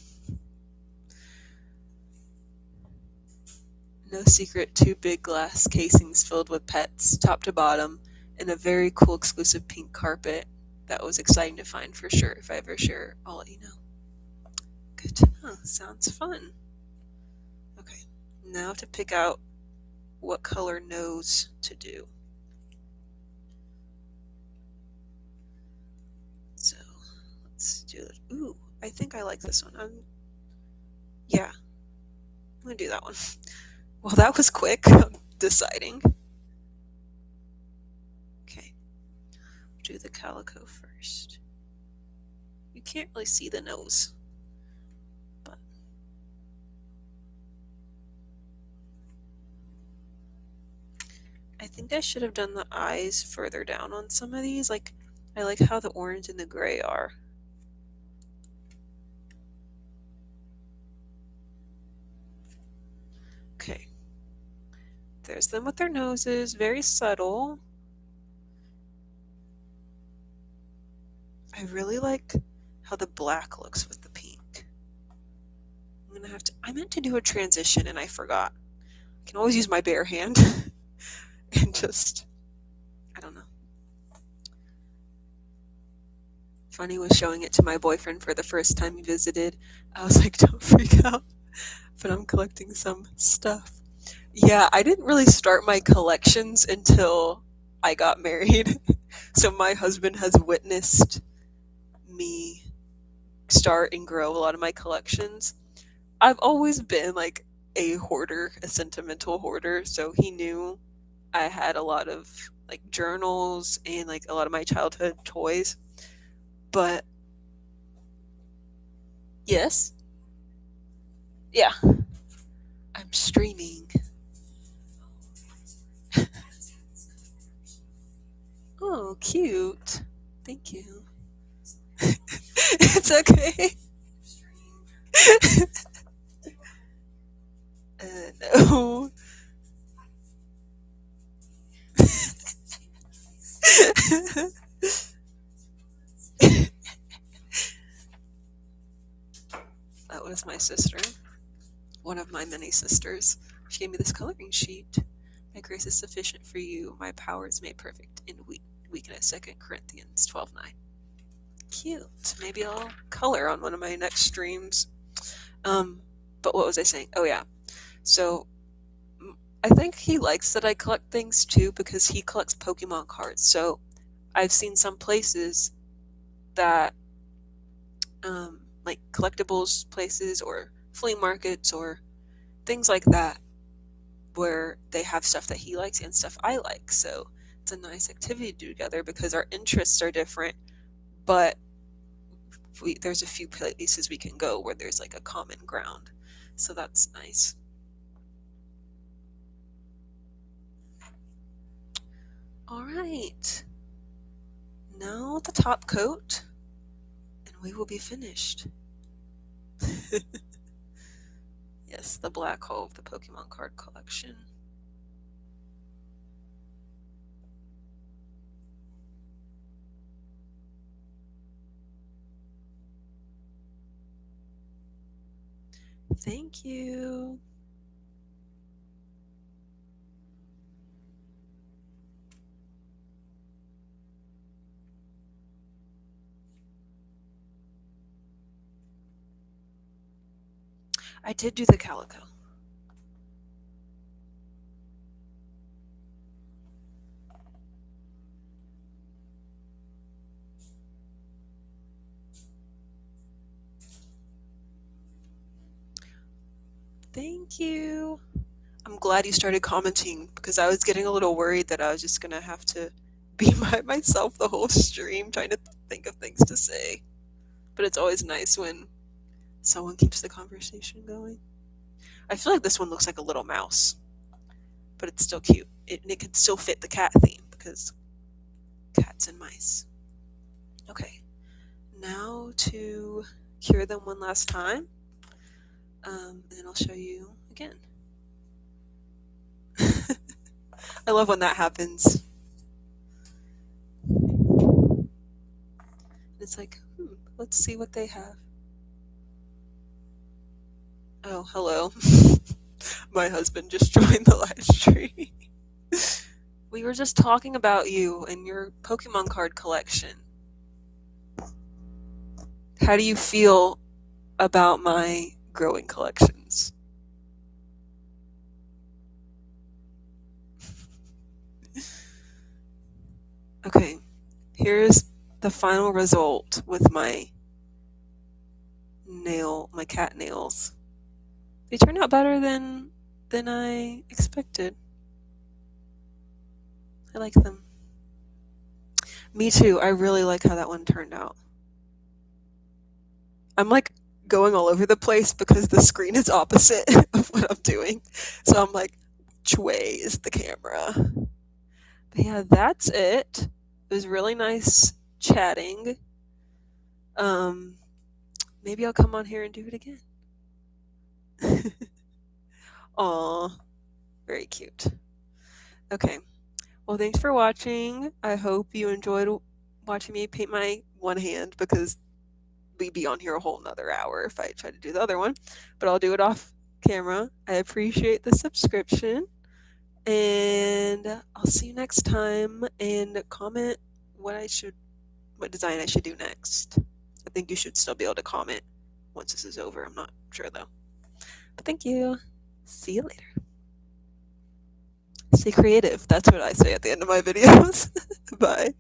No secret, 2 big glass casings filled with pets, top to bottom, and a very cool exclusive pink carpet that was exciting to find for sure. If I ever share, I'll let you know. Good to know. Sounds fun. Okay, now to pick out what color nose to do. So let's do it. Ooh, I think I like this one. Yeah, I'm gonna do that one. Well, that was quick. I'm deciding. Okay, do the calico first. You can't really see the nose, but I think I should have done the eyes further down on some of these. Like, I like how the orange and the gray are. Okay. There's them with their noses, very subtle. I really like how the black looks with the pink. I meant to do a transition and I forgot. I can always use my bare hand and just, I don't know. Funny was showing it to my boyfriend for the first time he visited. I was like, don't freak out, but I'm collecting some stuff. Yeah, I didn't really start my collections until I got married. So my husband has witnessed me start and grow a lot of my collections. I've always been like a hoarder, a sentimental hoarder, so he knew I had a lot of like journals and like a lot of my childhood toys. But yes, yeah, I'm streaming. Oh, cute. Thank you. It's okay. No. That was my sister, one of my many sisters. She gave me this coloring sheet. My grace is sufficient for you. My power is made perfect in weakness. 2 Corinthians 12:9. Cute. Maybe I'll color on one of my next streams. But what was I saying? Oh yeah. So I think he likes that I collect things too because he collects Pokemon cards. So I've seen some places that like collectibles places or flea markets or things like that where they have stuff that he likes and stuff I like. So it's a nice activity to do together because our interests are different, but there's a few places we can go where there's like a common ground. So that's nice. All right. Now the top coat, and we will be finished. Yes, the black hole of the Pokemon card collection. Thank you. I did do the calico. Thank you. I'm glad you started commenting because I was getting a little worried that I was just gonna have to be by myself the whole stream trying to think of things to say. But it's always nice when someone keeps the conversation going. I feel like this one looks like a little mouse, but it's still cute. It can still fit the cat theme because cats and mice. Okay, now to cure them one last time, and then I'll show you again. I love when that happens. It's like, let's see what they have. Oh, hello. My husband just joined the live stream. We were just talking about you and your Pokemon card collection. How do you feel about my growing collections? Okay, here's the final result with my cat nails. They turned out better than I expected. I like them. Me too. I really like how that one turned out. I'm like going all over the place because the screen is opposite of what I'm doing. So I'm like, which way is the camera? But yeah, that's it. It was really nice chatting. Maybe I'll come on here and do it again. Aw, very cute. Okay. Well, thanks for watching. I hope you enjoyed watching me paint my one hand because we'd be on here a whole nother hour if I try to do the other one. But I'll do it off camera. I appreciate the subscription. And I'll see you next time. And comment what design I should do next. I think you should still be able to comment once this is over. I'm not sure though. But thank you. See you later. Stay creative. That's what I say at the end of my videos. Bye.